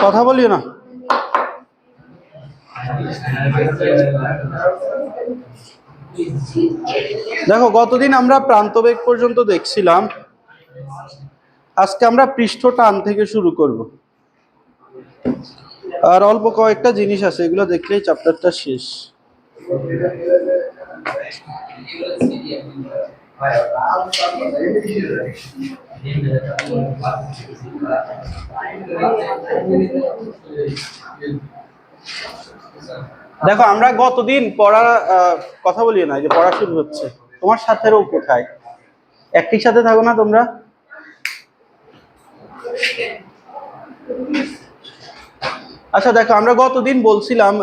কথা বলিও না। দেখো, গতদিন আমরা প্রান্তবেগ পর্যন্ত দেখছিলাম, আজকে আমরা পৃষ্ঠ টান থেকে শুরু করব। আর অল্প কয়েকটা জিনিস আছে, এগুলো দেখলেই চ্যাপ্টারটা শেষ। দেখো, আমরা গতদিন পড়া কথা বলি না, যে পড়া শুরু হচ্ছে। তোমার সাথেও কোথায়? একই সাথে থাকো না তোমরা? আচ্ছা দেখো, আমরা গতদিন বলছিলাম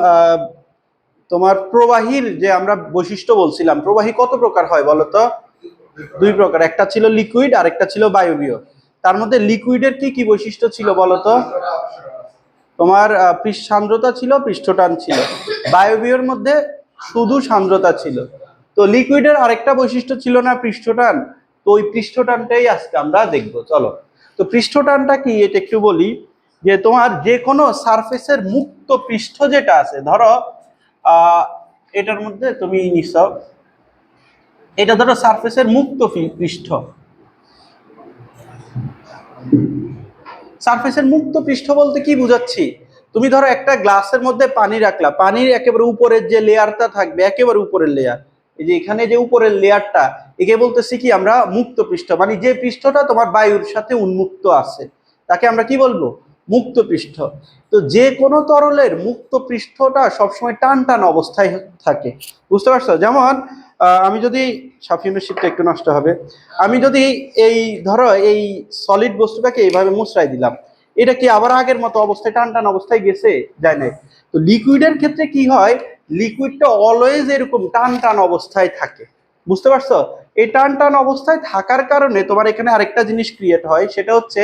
তোমার প্রবাহীর যে আমরা বৈশিষ্ট্য বলছিলাম, প্রবাহী কত প্রকার হয় বলতো? দুই প্রকার, একটা ছিল লিকুইড আর একটা ছিল বায়বীয়। তার মধ্যে লিকুইডের কি কি বৈশিষ্ট্য ছিল বলতো? তোমার সান্দ্রতা ছিল, পৃষ্ঠটান ছিল। বায়বীয়র মধ্যে শুধু সান্দ্রতা ছিল। তো লিকুইডের আরেকটা বৈশিষ্ট্য ছিল না, পৃষ্ঠটান। তো ওই পৃষ্ঠটানটাই আজকে আমরা দেখবো। চলো, তো পৃষ্ঠটানটা কি এটা একটু বলি। যে তোমার যে কোনো সারফেসের মুক্ত পৃষ্ঠ যেটা আছে, ধরো এটার মধ্যে তুমি নিশ্চয় এটা ধরো সারফেসের মুক্ত পৃষ্ঠ। সারফেসের মুক্ত পৃষ্ঠ বলতে কি বুঝাচ্ছি? তুমি ধরো একটা গ্লাসের মধ্যে পানি রাখলা, পানির একেবারে উপরের যে লেয়ারটা থাকবে, একেবারে উপরের লেয়ার, এই যে এখানে যে উপরের লেয়ারটা, একে বলতেছি কি আমরা মুক্ত পৃষ্ঠ। মানে যে পৃষ্ঠটা তোমার বায়ুর সাথে উন্মুক্ত আছে, তাকে আমরা কি বলবো? মুক্ত পৃষ্ঠ। তো যে কোনো তরলের মুক্ত পৃষ্ঠটা সবসময় টান টান অবস্থায় থাকে, বুঝতে পারছো? যেমন আমি যদি সাফিনের শীতটা একটু নষ্ট হবে, আমি যদি এই ধরো এই সলিড বস্তুটাকে এইভাবে মুছড়াই দিলাম, এটা কি আবার আগের মতো অবস্থায় টান টান অবস্থায় গেছে? যায় না। তো লিকুইডের ক্ষেত্রে কি হয়, লিকুইডটা অলওয়েজ এরকম টান টান অবস্থায় থাকে, বুঝতে পারছো? এই টান টান অবস্থায় থাকার কারণে তোমার এখানে আরেকটা জিনিস ক্রিয়েট হয়, সেটা হচ্ছে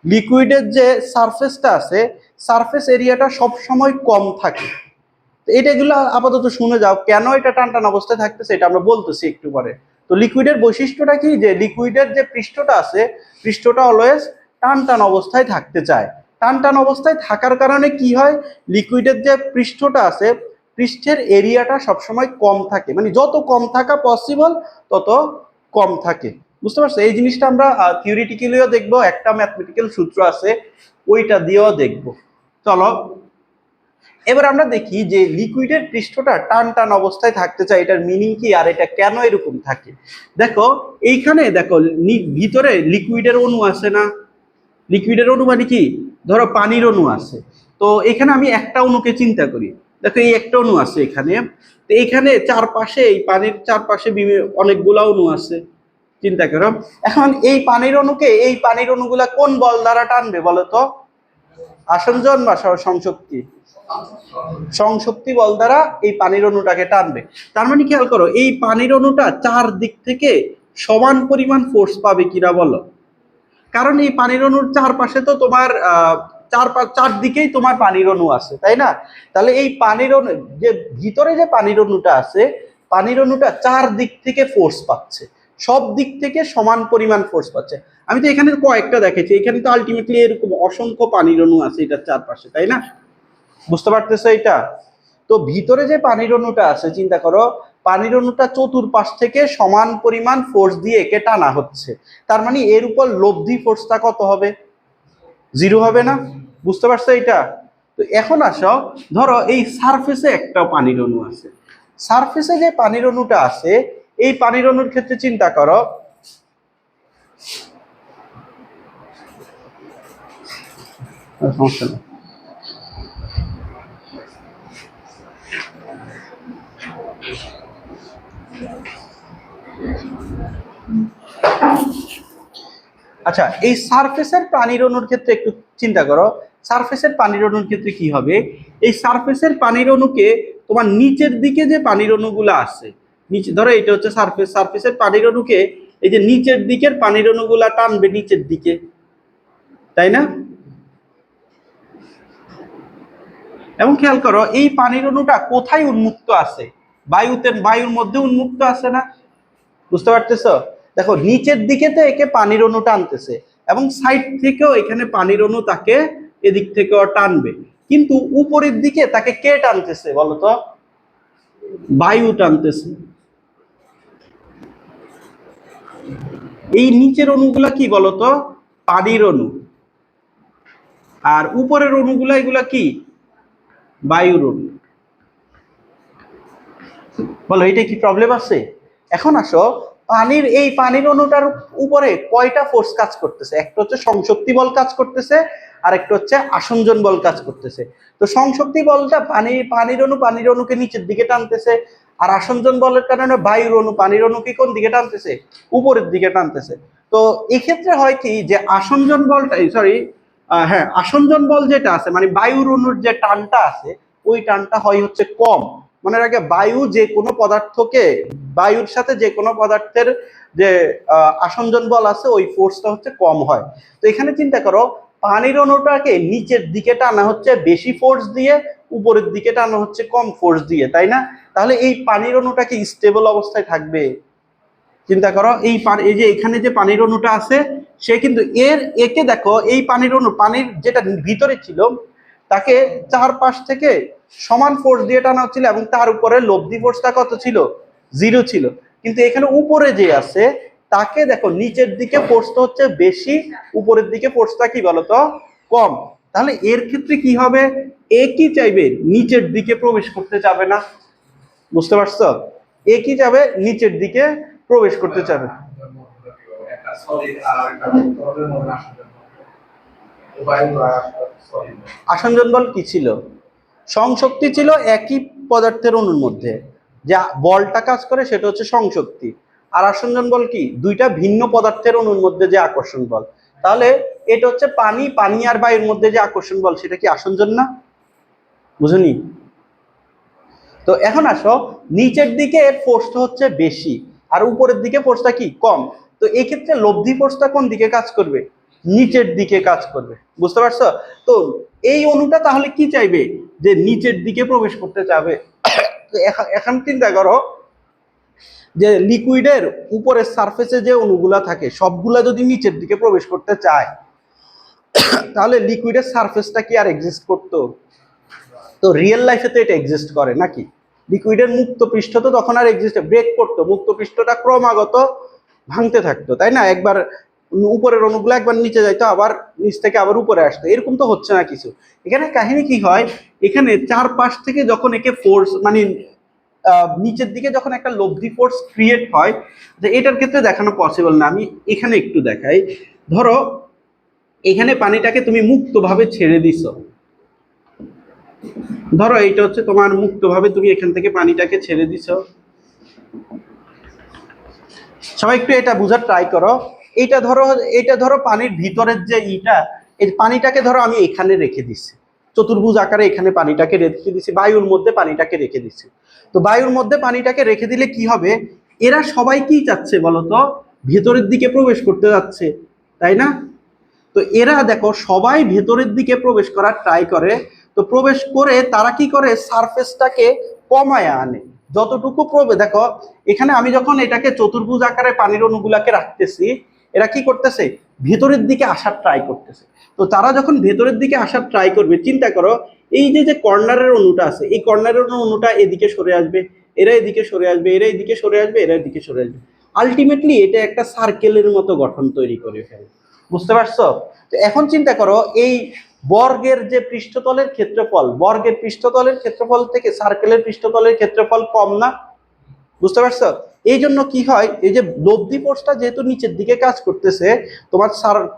লিকুইডের যে সারফেসটা আছে, সারফেস এরিয়াটা সব সময় কম থাকে। এটাগুলো আপাতত শুনে যাও, কেন এটা টান টান অবস্থায় থাকতেছে এটা আমরা বলতেছি একটু পরে। তো লিকুইডের বৈশিষ্ট্যটা কি, যে লিকুইডের যে পৃষ্ঠটা আছে, পৃষ্ঠটা অলওয়েজ টান টান অবস্থায় থাকতে চায়। টান টান অবস্থায় থাকার কারণে কি হয়, লিকুইডের যে পৃষ্ঠটা আছে, পৃষ্ঠের এরিয়াটা সবসময় কম থাকে। মানে যত কম থাকা পসিবল তত কম থাকে, বুঝতে পারছো? এই জিনিসটা আমরা থিওরিটিক্যালিও দেখবো, একটা ম্যাথমেটিক্যাল সূত্র আছে, ওইটা দিয়েও দেখবো। চলো, এবার আমরা দেখি যে লিকুইডের পৃষ্ঠটা টান টান অবস্থায় থাকতে চায়, এটার মিনিং কি আর এটা কেন এরকম থাকে। দেখো এইখানে দেখো, ভিতরে লিকুইডের অণু আছে না? লিকুইডের অণু মানে কি, ধরো পানির অণু আছে। তো এখানে আমি একটা অণুকে চিন্তা করি, দেখো এই একটা অণু আছে এখানে। তো এখানে চারপাশে, এই পানির চারপাশে অনেকগুলা অণু আছে, চিন্তা করো। এখন এই পানির অণুকে, এই পানির অণুগুলা কোন বল দ্বারা টানবে বলতো? আসঞ্জন বা সংশক্তি? সংশক্তি বল দ্বারা এই পানির অণুটাকে টানবে। তার মানে খেয়াল করো, এই পানির অণুটা চার দিক থেকে সমান পরিমাণ ফোর্স পাবে কিনা বলো? কারণ এই পানির অণুর চারপাশে তো তোমার চারদিকেই তোমার পানির অণু আছে, তাই না? তাহলে এই পানির অণু, যে ভিতরে যে পানির অণুটা আছে, পানির অণুটা চার দিক থেকে ফোর্স পাচ্ছে, সব দিক থেকে সমান পরিমাণ ফোর্স পাচ্ছে। আমি তো এখানে কয়েকটা দেখেছি, এখানে তো আলটিমেটলি এরকম অসংখ্য পানির অণু আছে এটার চারপাশে, তাই না? বুঝতে পারতেছো এটা? তো ভিতরে যে পানির অণুটা আছে, চিন্তা করো, পানির অণুটা চতুর্পাশ থেকে সমান পরিমাণ ফোর্স দিয়ে একে টানা হচ্ছে। তার মানে এর উপর লব্ধি ফোর্সটা কত হবে? জিরো হবে না? বুঝতে পারছো এটা? তো এখন আসো, ধরো এই সারফেসে একটা পানির অণু আছে। সারফেসে যে পানির অণুটা আছে, এই পানির অণুর ক্ষেত্রে চিন্তা করো, সমস্যা নেই। আচ্ছা, এই সারফেসের পানির অণুর ক্ষেত্রে একটু চিন্তা করো, সারফেসের পানির অণুর ক্ষেত্রে কি হবে। এই সারফেসের পানির অণুকে তোমার নিচের দিকে যে পানির অণুগুলো আছে, নিচে ধরো এটা হচ্ছে সারফেস, সারফেসের পানির অণুকে এই যে নিচের দিকের পানির অণুগুলা টানবে নিচের দিকে, তাই না? এবং খেয়াল করো, এই পানির অণুটা কোথায় উন্মুক্ত আছে? বায়ুতে, বায়ুর মধ্যে উন্মুক্ত আছে না? বুঝতে পারতেছো? দেখো নিচের দিকে তো একে পানির অণু টানতেছে এবং সাইড থেকেও এখানে পানির অণু তাকে এদিক থেকেও টানবে, কিন্তু উপরের দিকে তাকে কে টানতেছে বলতো? বায়ু টানতেছে। এই নিচের অণুগুলা কি বলতো? পানির অণু। আর উপরের অণুগুলা এগুলা কি? বায়ুর অণু। বলো এটা কি প্রবলেম আছে? এখন আসো, পানির অণুটার উপরে কয়টা ফোর্স কাজ করতেছে? একটা হচ্ছে সংশক্তি বল কাজ করতেছে, আর একটা হচ্ছে আসঞ্জন বল কাজ করতেছে। তো সংশক্তি বলটা পানির অণুকে নিচের দিকে টানতেছে, আর আসঞ্জন বলের কারণে বায়ুর অণু পানির অণুকে কোন দিকে টানতেছে? উপরের দিকে টানতেছে। তো এক্ষেত্রে হয় কি যে আসঞ্জন বলটা, সরি, হ্যাঁ, আসঞ্জন বল যেটা আছে মানে বায়ুর অণুর যে টানটা আছে, ওই টানটা হয় হচ্ছে কম। মনে রাখে, বায়ুর সাথে যে কোনো পদার্থের যে আসঞ্জন বল আছে ওই ফোর্সটা হচ্ছে কম হয়। তো এখানে চিন্তা করো, পানির অণুটাকে নিচের দিকে টানা হচ্ছে বেশি ফোর্স দিয়ে, উপরের দিকে টানা হচ্ছে কম ফোর্স দিয়ে, তাই না? তাহলে এই পানির অণুটা কি স্টেবল অবস্থায় থাকবে? চিন্তা করো, এই যে এখানে যে পানির অণুটা আছে, সে কিন্তু একে দেখো, এই পানির যেটা ভিতরে ছিল তাকে চারপাশ থেকে সমান ফোর্স দিয়ে টানা হচ্ছিল, এবং তার উপরে লব্ধি ফোর্সটা কত ছিল? 0 ছিল। কিন্তু এখানে উপরে যে আছে তাকে দেখো, নিচের দিকে ফোর্সটা হচ্ছে বেশি, উপরের দিকে ফোর্সটা কি বলতো? কম। তাহলে এর ক্ষেত্রে কি হবে? এ কি চাইবে? নিচের দিকে প্রবেশ করতে চাবে না। বুঝতে পারছো? এ কি যাবে? নিচের দিকে প্রবেশ করতে চাবে। আসঞ্জন বল কি ছিল? সংশক্তি ছিল একই পদার্থের অণুর মধ্যে। যা বলটা কাজ করে সেটা হচ্ছে সংশক্তি। আর আসঞ্জন বল কি? দুইটা ভিন্ন পদার্থের অণুর মধ্যে যে আকর্ষণ বল। তাহলে এটা হচ্ছে পানি আর বায়ুর মধ্যে যে আকর্ষণ বল, সেটা কি আসঞ্জন না? বুঝুনি? তো এখন আসো, নিচের দিকে এর ফোর্সটা হচ্ছে বেশি, আর উপরের দিকে ফোর্সটা কি? কম। তো এই ক্ষেত্রে লব্ধি ফোর্সটা কোন দিকে কাজ করবে? নিচের দিকে কাজ করবে। বুঝতে পারছো? তো এই অণুটা তাহলে কি চাইবে? যে নিচের দিকে প্রবেশ করতে চাবে। তো এখন চিন্তা করো যে লিকুইডের উপরের সারফেসে যে অণুগুলা থাকে সবগুলা যদি নিচের দিকে প্রবেশ করতে চায়, তাহলে লিকুইডের সারফেসটা কি আর এক্সিস্ট করতো? তো রিয়েল লাইফে তো এটা এক্সিস্ট করে নাকি? লিকুইডের মুক্ত পৃষ্ঠ তো তখন আর এক্সিস্ট, ব্রেক করতো, মুক্ত পৃষ্ঠটা ক্রমাগত ভাঙতে থাকতো, তাই না? একবার উপরের অণুগুলো একবার নিচে যাইতো, আবার নিচ থেকে আবার উপরে আসতো, এরকম তো হচ্ছে না কিছু। এখানে কাহিনী কি হয়, এখানে চারপাশ থেকে যখন একে ফোর্স মানে নিচের দিকে যখন একটা লব্ধি ফোর্স ক্রিয়েট হয়, যে এটার ক্ষেত্রে দেখানো পসিবল না, আমি এখানে একটু দেখাই। ধরো এখানে পানিটাকে তুমি মুক্তভাবে ছেড়ে দিছো। ধরো এইটা হচ্ছে তোমার মুক্তভাবে তুমি এখান থেকে পানিটাকে ছেড়ে দিছো। সবাই একটু এটা বুঝার ট্রাই করো। এটা ধরো পানির ভিতরের যে এই পানিটাকে ধরো আমি এখানে রেখে দিছি, চতুর্ভুজ আকারে এখানে পানিটাকে রেখে দিছি, বায়ুর মধ্যে পানিটাকে রেখে দিছি। তো বায়ুর মধ্যে পানিটাকে রেখে দিলে কি হবে? এরা সবাই কি চাচ্ছে বলতো? ভেতরের দিকে প্রবেশ করতে যাচ্ছে, তাই না? তো এরা দেখো সবাই ভেতরের দিকে প্রবেশ করার ট্রাই করে। তো প্রবেশ করে তারা কি করে? সারফেসটাকে কমায় আনে যতটুকু দেখো, এখানে আমি যখন এটাকে চতুর্ভুজ আকারে পানির অণুগুলাকে রাখতেছি, এরা কি করতেছে? ভেতরের দিকে আসার ট্রাই করতেছে। তো তারা যখন ভেতরের দিকে আসার ট্রাই করবে, চিন্তা করো, এই যে যে কর্নারের অণুটা আছে, এই কর্নারের অণুটা এদিকে সরে আসবে, এরা এদিকে সরে আসবে, এরা এদিকে সরে আসবে, এরা এদিকে সরে আসবে। আলটিমেটলি এটা একটা সার্কেলের মতো গঠন তৈরি করে ফেলে। বুঝতে পারছো? তো এখন চিন্তা করো, এই বর্গের পৃষ্ঠতলের ক্ষেত্রফল থেকে সার্কেলের পৃষ্ঠতলের ক্ষেত্রফল কম না? বুঝতে পারছো? এই জন্য কি হয়, এই যে লব্ধি ফোর্সটা যেহেতু নিচের দিকে কাজ করতেছে, তোমার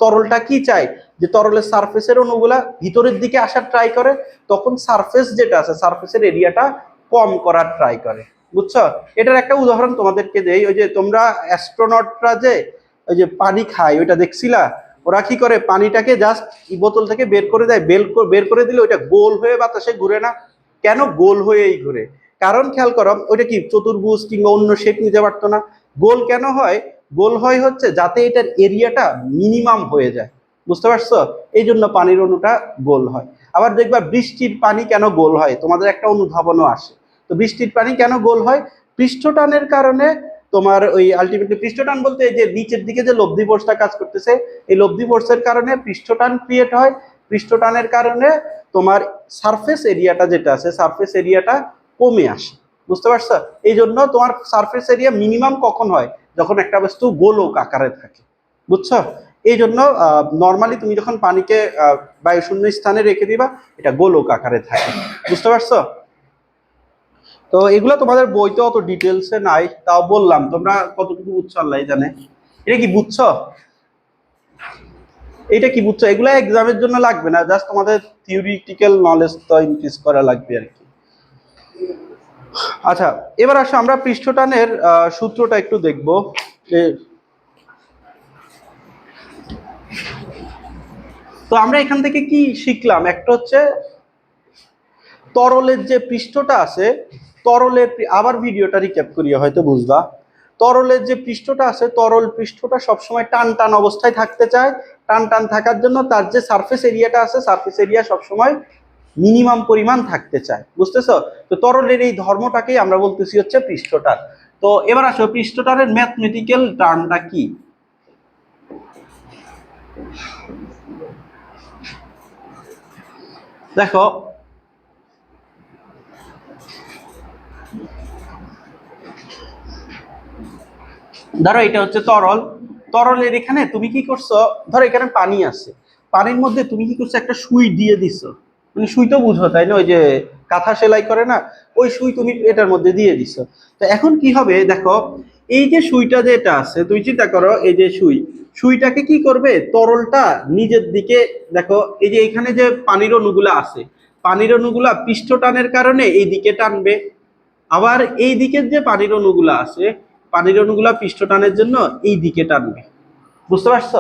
তরলটা কি চাই? যে তরলের সারফেসের অণুগুলা ভিতরের দিকে আসার ট্রাই করে, তখন সারফেস যেটা আছে সারফেসের এরিয়াটা কম করার ট্রাই করে। বুঝছো? এটার একটা উদাহরণ তোমাদেরকে দেই। ওই যে তোমরা অ্যাস্ট্রোনটরা যে ওই যে পানি খায়, ওইটা দেখছিলা? ওরা কি করে? পানিটাকে জাস্ট বোতল থেকে বের করে দেয়, বের করে দিলে ওইটা গোল হয়ে বাতাসে ঘুরে না? কেন গোল হয়েই ঘুরে? কারণ খেয়াল করো, ওইটা কি চতুর্ভুজ কিংবা অন্য শেপ নিতে পারতো না? গোল কেন হয়? গোল হয় হচ্ছে যাতে এটার এরিয়াটা মিনিমাম হয়ে যায়। বুঝতে পারছো? এই জন্য পানির অণুটা গোল হয়। আবার দেখবা বৃষ্টির পানি কেন গোল হয়, তোমাদের একটা অনুধাবনও আসে। তো বৃষ্টির পানি কেন গোল হয়? পৃষ্ঠটানের কারণে তোমার ওই আলটিমেটলি পৃষ্ঠটান বলতে এই যে নিচের দিকে যে লব্ধি ফোর্সটা কাজ করতেছে, এই লব্ধি ফোর্সের কারণে পৃষ্ঠটান ক্রিয়েট হয়। পৃষ্ঠটানের কারণে তোমার সারফেস এরিয়াটা যেটা আছে, সারফেস এরিয়াটা কমে আসে। বুঝতে পারছো? এই জন্য তোমার সারফেস এরিয়া মিনিমাম কখন হয়, যখন একটা বস্তু গোলক আকারে থাকে। বুঝছো? এই জন্য নর্মালি তুমি যখন পানিকে বায়ুশূন্য স্থানে রেখে দিবা, এটা গোলক আকারে থাকে। বুঝতে পারছো? তো এগুলো তোমাদের বইতে অত ডিটেলসে নাই, তাও বললাম, তোমরা কতটুকু বুঝছো আল্লাহ জানে। এটা কি বুঝছো? এটা কি বুঝছো? এগুলো এক্সামের জন্য লাগবে না, জাস্ট তোমাদের থিওরিটিক্যাল নলেজ তো ইনক্রিজ করা লাগবে আর কি। আচ্ছা, এবার আসো আমরা পৃষ্ঠটানের সূত্রটা একটু দেখবো। তো আমরা এখান থেকে কি শিখলাম? একটা হচ্ছে তরলের যে পৃষ্ঠটা আছে, তরলের, আবার ভিডিওটা রিক্যাপ করিয়ে হয়তো বুঝবা। তরলের যে পৃষ্ঠটা আছে, তরল পৃষ্ঠটা সবসময় টান টান অবস্থায় থাকতে চায়। টান টান থাকার জন্য তার যে সারফেস এরিয়াটা আছে, সারফেস এরিয়া সবসময় মিনিমাম পরিমাণ থাকতে চায়। বুঝতেছো? তো তরলের এই ধর্মটাকেই আমরা বলতেছি হচ্ছে পৃষ্ঠটান। তো এবার আসো পৃষ্ঠটানের ম্যাথমেটিক্যাল টার্মটা কি। দেখো, ধরো এটা হচ্ছে তরল। তরলের এখানে তুমি কি করছো, ধরো এখানে পানি আছে, পানির মধ্যে তুমি কি করছো, একটা সুই দিয়ে দিছো। মানে সুই তো বুঝো তাই না, ওই যে কাঁথা সেলাই করে না, ওই সুই তুমি এটার মধ্যে দিয়ে দিছো। তো এখন কি হবে দেখো, এই যে সুইটা যে এটা আছে, তুমি চিন্তা করো, এই যে সুইটাকে কি করবে, তরলটা নিজের দিকে, দেখো এই যে এখানে যে পানির অণুগুলা আছে, পানির অণুগুলা পৃষ্ঠটানের কারণে এই দিকে টানবে। আবার এই দিকের যে পানির অণুগুলা আছে, পানির অণুগুলা পৃষ্ঠটানের জন্য এই দিকে টানবে। বুঝতে পারছো?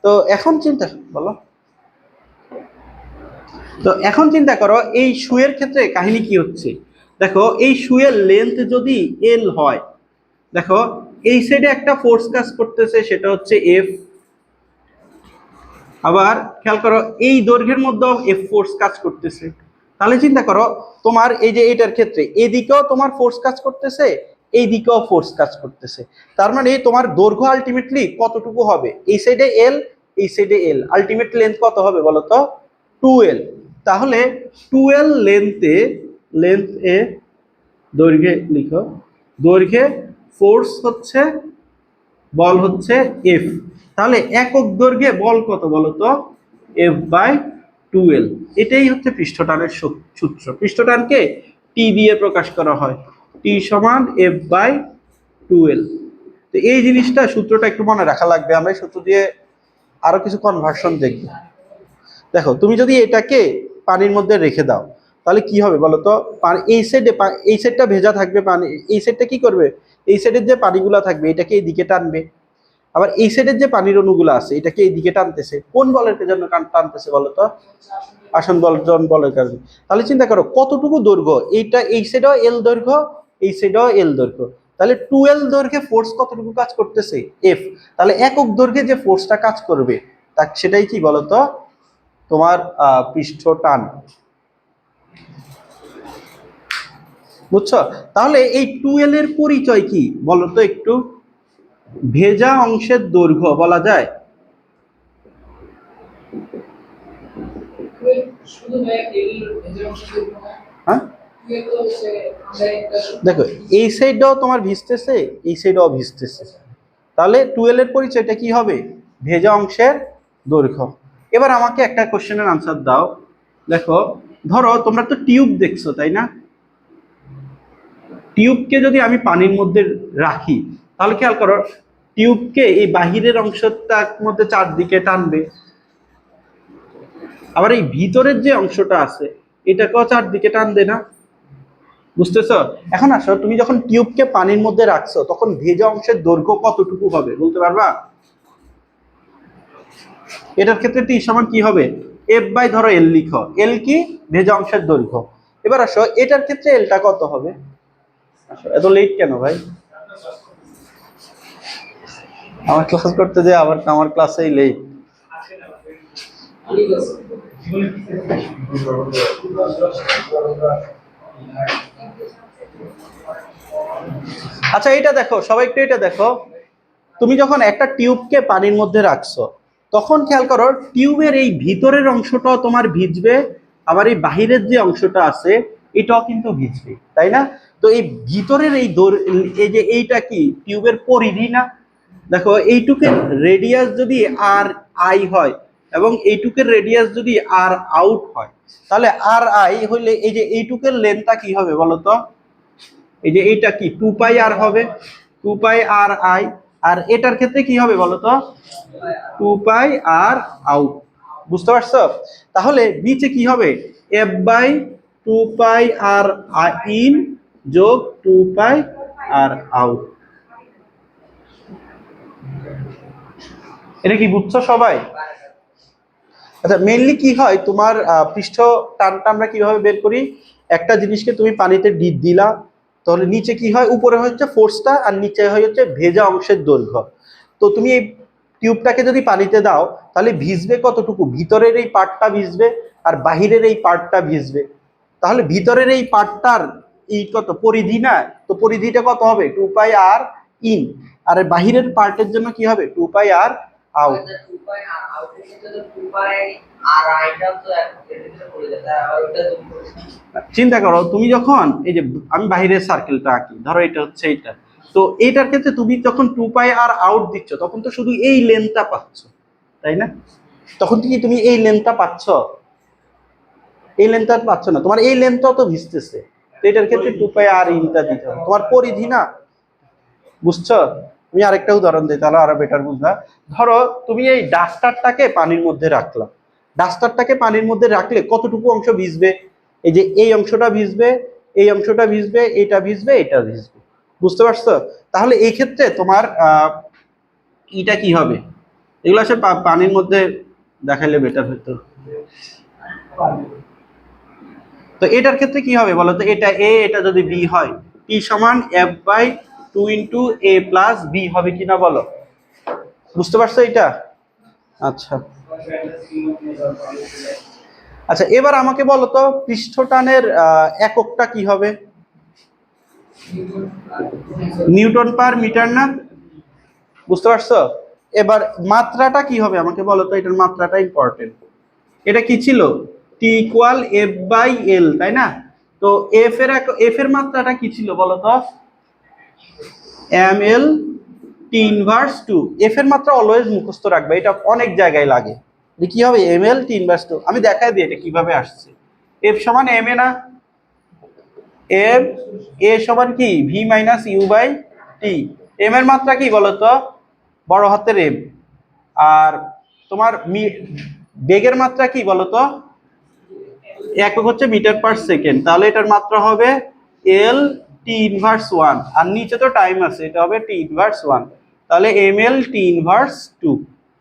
তো এখন চিন্তা বলো, তো এখন চিন্তা করো এই সুয়ের ক্ষেত্রে কাহিনী কি হচ্ছে। দেখো এই সুয়ের লেন্থ যদি এল হয়, দেখো এই সাইডে একটা ফোর্স কাজ করতেছে, সেটা হচ্ছে এফ। আবার খেয়াল করো এই দৈর্ঘ্যের মধ্যেও এফ ফোর্স কাজ করতেছে। তাহলে চিন্তা করো তোমার এই যে এটার ক্ষেত্রে এদিকেও তোমার ফোর্স কাজ করতেছে, এই দিকেও ফোর্স কাজ করতেছে। তার মানে তোমার দৈর্ঘ্য আলটিমেটলি কতটুকু হবে, এই সাইডে এল, এই সাইডে এল, আলটিমেট লেন্থ কত হবে বলো তো, 2L। তাহলে 2L লেন্থে দৈর্ঘ্যে লিখো, দৈর্ঘ্যে ফোর্স হচ্ছে, বল হচ্ছে এফ। তাহলে একক দৈর্ঘ্যে বল কত বলতো, F/2L। এটাই হচ্ছে পৃষ্ঠটানের সূত্র। পৃষ্ঠটানকে টি দিয়ে প্রকাশ করা হয়, টি সমান F/2L। তো এই জিনিসটা, সূত্রটা একটু মনে রাখা লাগবে। আমরা এই সূত্র দিয়ে আরো কিছু কনভার্সন দেখব। দেখো তুমি যদি এটাকে পানির মধ্যে রেখে দাও, তাহলে কি হবে বলতো, এই সাইডে, এই সাইডটা ভেজা থাকবে, পানি এই সাইডটা কি করবে, এই সাইডের যে পানিগুলা থাকবে এটাকে এই দিকে টানবে। আবার এই সাইডের যে পানির অণুগুলো আছে এটাকে এই দিকে টানতেছে। কোন বলের জন্য টানতেছে বলতো, আসন বলজন বলের কারণে। তাহলে চিন্তা করো কতটুকু দৈর্ঘ্য, এইটা এই সাইডও এল দৈর্ঘ্য, এই সাইডও এল দৈর্ঘ্য, তাহলে 2L দৈর্ঘ্যে ফোর্স কতটুকু কাজ করতেছে, এফ। তাহলে একক দৈর্ঘ্যে যে ফোর্সটা কাজ করবে তা সেটাই কি বলতো, তোমার পৃষ্ঠ টান। বুঝছো? তাহলে এই 2L এর পরিচয় কি বলতো একটু, ভেজা অংশের দৈর্ঘ্য বলা যায়। হ্যাঁ দেখো এই সাইডটাও তোমার ভিজতেছে, এই সাইডটাও ভিজতেছে, তাহলে 2L এর পরিচয়টা কি হবে, ভেজা অংশের দৈর্ঘ্য। এবার আমাকে একটা কোশ্চেনের আনসার দাও। দেখো ধরো তোমরা তো টিউব দেখছো তাই না, টিউবকে যদি আমি পানির মধ্যে রাখি, তাহলে খেয়াল করো টিউবকে এই বাহিরের অংশটার মধ্যে চারদিকে টানবে, আবার এই ভিতরের যে অংশটা আছে এটাকেও চারদিকে টানবে না। বুঝতেছো? এখন আসো তুমি যখন টিউবকে পানির মধ্যে রাখছো, তখন ভেজা অংশের দৈর্ঘ্য কতটুকু হবে বলতে পারবা? এটার ক্ষেত্রে টি সমান কি হবে, ধরো এল লিখো, এল কি, ভেজা অংশের দৈর্ঘ্য। এবার আসো এটার ক্ষেত্রে এলটা কত হবে। এত লেট কেন ভাই, আমার ক্লাস করতে যে আবার আমার ক্লাসেই লেট। আচ্ছা এটা দেখো সবাই, একটু এটা দেখো। তুমি যখন একটা টিউবকে পানির মধ্যে রাখছো, তখন খেয়াল করো টিউবের এই ভিতরের অংশটাও তোমার ভিজবে, আবার এই বাহিরের যে অংশটা আছে এটাও কিন্তু ভিজবে, তাই না? তো এই ভিতরের এই যে এইটা কি টিউবের পরিধি না? দেখো এইটুকের রেডিয়াস যদি আর আই হয় এবং এইটুকের রেডিয়াস যদি আর আউট হয়, তাহলে আর আই হইলে এই যে এইটুকের লেন্থটা কি হবে বলো তো? এই যে এইটা কি 2 পাই আর হবে, 2 পাই আর আই। আর এটার ক্ষেত্রে কি হবে বলো তো? 2 পাই আর আউট। বুঝতে পারছো? তাহলে নিচে কি হবে? F/2 পাই আর ইন যোগ 2 পাই আর আউট। এটা কি বুঝছো সবাই? আচ্ছা মেইনলি কি হয় তোমার পৃষ্ঠ টানটা আমরা কিভাবে বের করি? একটা জিনিসকে তুমি পানিতে দিলা, তাহলে নিচে কি হয়? উপরে হচ্ছে ফোর্সটা আর নিচে হয় হচ্ছে ভেজা অংশের দৈর্ঘ্য। তো তুমি এই টিউবটাকে যদি পানিতে দাও তাহলে ভিজবে কতটুকু? ভিতরের এই পার্টটা ভিজবে আর বাহিরের এই পার্টটা ভিজবে। তাহলে ভিতরের এই পার্টটার এই কত পরিধি না, তো পরিধিটা কত হবে? 2 পাই আর ইন। আর বাহিরের পার্টের জন্য কি হবে? 2 পাই আর আউট। চিন্তা করো তুমি যখন এই যে আমি বাহিরের সার্কেলটা আঁকি, ধরো এটা হচ্ছে এইটা, তো এইটার ক্ষেত্রে তুমি যখন 2 পাই আর আউট দিচ্ছ তখন তো শুধু এই লেন্থটা পাচ্ছ, তাই না? তখন কি তুমি এই লেন্থটা পাচ্ছ? এই লেন্থটা পাচ্ছ না, তোমার এই লেন্থটাও তো ভিজতেছে। তো এটার ক্ষেত্রে 2 পাই আর ইনটা দিতে হবে, তোমার পরিধি না। বুঝছো? আমি আরেকটা উদাহরণ দিই তাহলে আরো বেটার বুঝবা। ধরো তুমি এই ডাস্টারটাকে পানির মধ্যে রাখলা, ডাস্টারটাকে পানির মধ্যে রাখলে কতটুকু অংশ ভিজবে? এই যে এই অংশটা ভিজবে, এই অংশটা ভিজবে, এটা ভিজবে, এটা ভিজবে। বুঝতে পারছো? তাহলে এই ক্ষেত্রে তোমার ইটা কি হবে? এগুলো আসলে পানির মধ্যে দেখাইলে বেটার হতো। তো এটার ক্ষেত্রে কি হবে বলো তো? এটা এ, এটা যদি বি হয়, টি সমান F/2 × A+B হবে কিনা বলো? বুঝতে পারছো এটা? আচ্ছা আচ্ছা, এবার আমাকে বলো তো পৃষ্ঠটানের এককটা কি হবে? নিউটন পার মিটার না? বুঝতে পারছো? এবার মাত্রাটা কি হবে আমাকে বলো তো? এটার মাত্রাটা ইম্পর্টেন্ট। এটা কি ছিল? T=F/L, তাই না? তো এফ এর মাত্রাটা কি ছিল বলো তো? ml T−2। এফ এর মাত্রা অলওয়েজ মুখস্থ রাখবে, এটা অনেক জায়গায় লাগে। কি হবে? ml T−2। আমি দেখাই দিই এটা কিভাবে আসছে। এফ সমান এম এ না? এম এ সমান কি V−U/T। এম এর মাত্রা কি বলতো? বড় হাতের এম। আর তোমার বেগের মাত্রা কি বলতো? একক হচ্ছে মিটার পার সেকেন্ড, তাহলে এটার মাত্রা হবে L T−1। আর নিচে তো টাইম আছে, এটা হবে T−1। তাহলে ml T−2।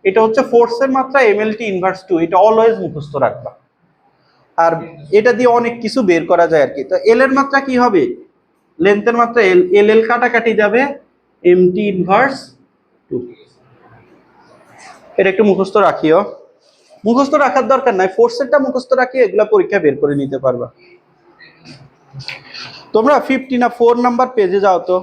এটা হচ্ছে ফোর্সের মাত্রা ml T−2, এটা অলওয়েজ মুখস্থ রাখবা। আর এটা দিয়ে অনেক কিছু বের করা যায় আর কি। তো এল এর মাত্রা কি হবে? লেন্থের মাত্রা এল কাটাকাটি যাবে, MT−2। এটা একটু মুখস্থ রাখিও। মুখস্থ রাখার দরকার নাই, ফোর্সেরটা মুখস্থ রাখিয়ে এগুলা পরীক্ষা বের করে নিতে পারবা। তোমরা 54 নাম্বার পেজে যাও তো।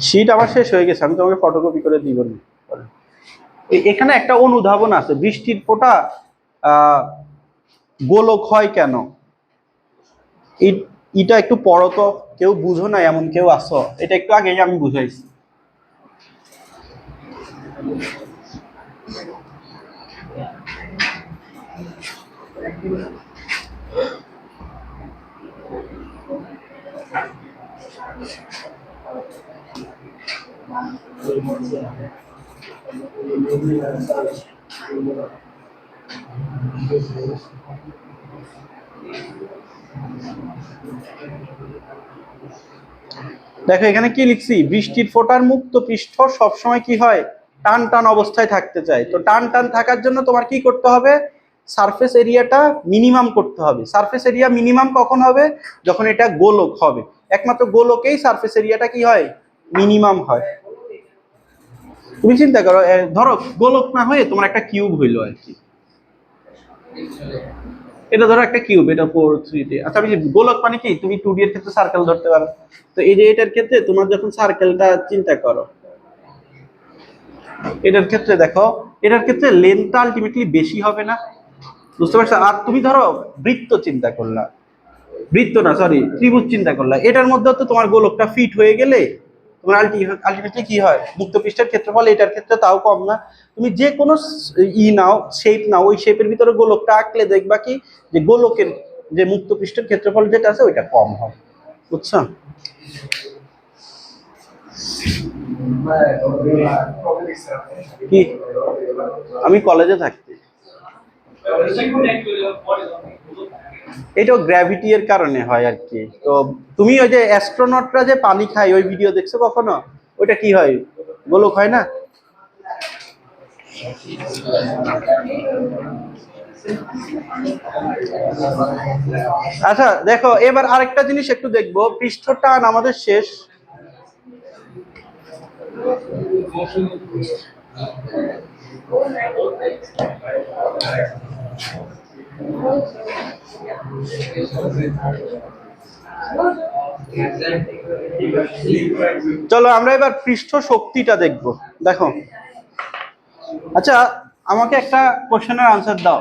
শীট আমার শেষ হয়ে গেছে, আমি তোমাকে ফটোকপি করে দিব। এখানে একটা অনুধাবন আছে, বৃষ্টির ফোঁটা গোলক হয় কেন? এটা একটু পড়ো তো, কেউ বুঝো না এমন কেউ আসো? এটা একটু আগেই আমি বুঝাইছি। দেখো এখানে কি লিখছি? বৃষ্টির ফোঁটার মুক্ত পৃষ্ঠ সবসময় কি হয়? টান টান অবস্থায় থাকতে চায়। তো টান টান থাকার জন্য তোমার কি করতে হবে? সারফেস এরিয়াটা মিনিমাম করতে হবে। সারফেস এরিয়া মিনিমাম কখন হবে? যখন এটা গোলক হবে। একমাত্র গোলকেই সারফেস এরিয়াটা কি হয়? মিনিমাম হয়। তুমি চিন্তা করো, ধরো গোলক না হয়ে তোমার একটা কিউব হইলো আর কি। এটা ধরো একটা কিউব, এটা 4 3 আচ্ছা আমি গোলক মানে কি, তুমি 2D এর ক্ষেত্রে সার্কেল ধরতে পারো। তো এই যে এটার ক্ষেত্রে তোমার যখন সার্কেলটা চিন্তা করো, এটার ক্ষেত্রে দেখো, এটার ক্ষেত্রে লেন্থটা আলটিমেটলি বেশি হবে না? বুঝতে পারছো? আর তুমি ধরো বৃত্ত চিন্তা করলা, বৃত্ত না সরি ত্রিভুজ চিন্তা করলা, এটার মধ্যে তো তোমার গোলকটা ফিট হয়ে গেলে তোমার আলটিমেটলি কি হয়, মুক্ত পৃষ্ঠের ক্ষেত্রফল এটার ক্ষেত্রে তাও কম না? তুমি যে কোনো নাও, শেপ নাও, ওই শেপের ভিতরে গোলকটা আঁকলে দেখবা কি, যে গোলকের যে মুক্ত পৃষ্ঠের ক্ষেত্রফল যেটা আছে ওইটা কম হয়। বুঝছো? কি আমি কলেজে থাকতে, এটাও গ্র্যাভিটি এর কারণে হয় আর কি। তো তুমি ওই যে অ্যাস্ট্রোনটরা যে পানি খায় ওই ভিডিও দেখছো কখনো? ওইটা কি হয়, গোলক হয় না? আচ্ছা দেখো, এবার আরেকটা জিনিস একটু দেখবো, পৃষ্ঠ টান আমাদের শেষ। চলো আমরা এবার পৃষ্ঠ শক্তিটা দেখবো। দেখো, আচ্ছা আমাকে একটা কোশ্চেনের আনসার দাও।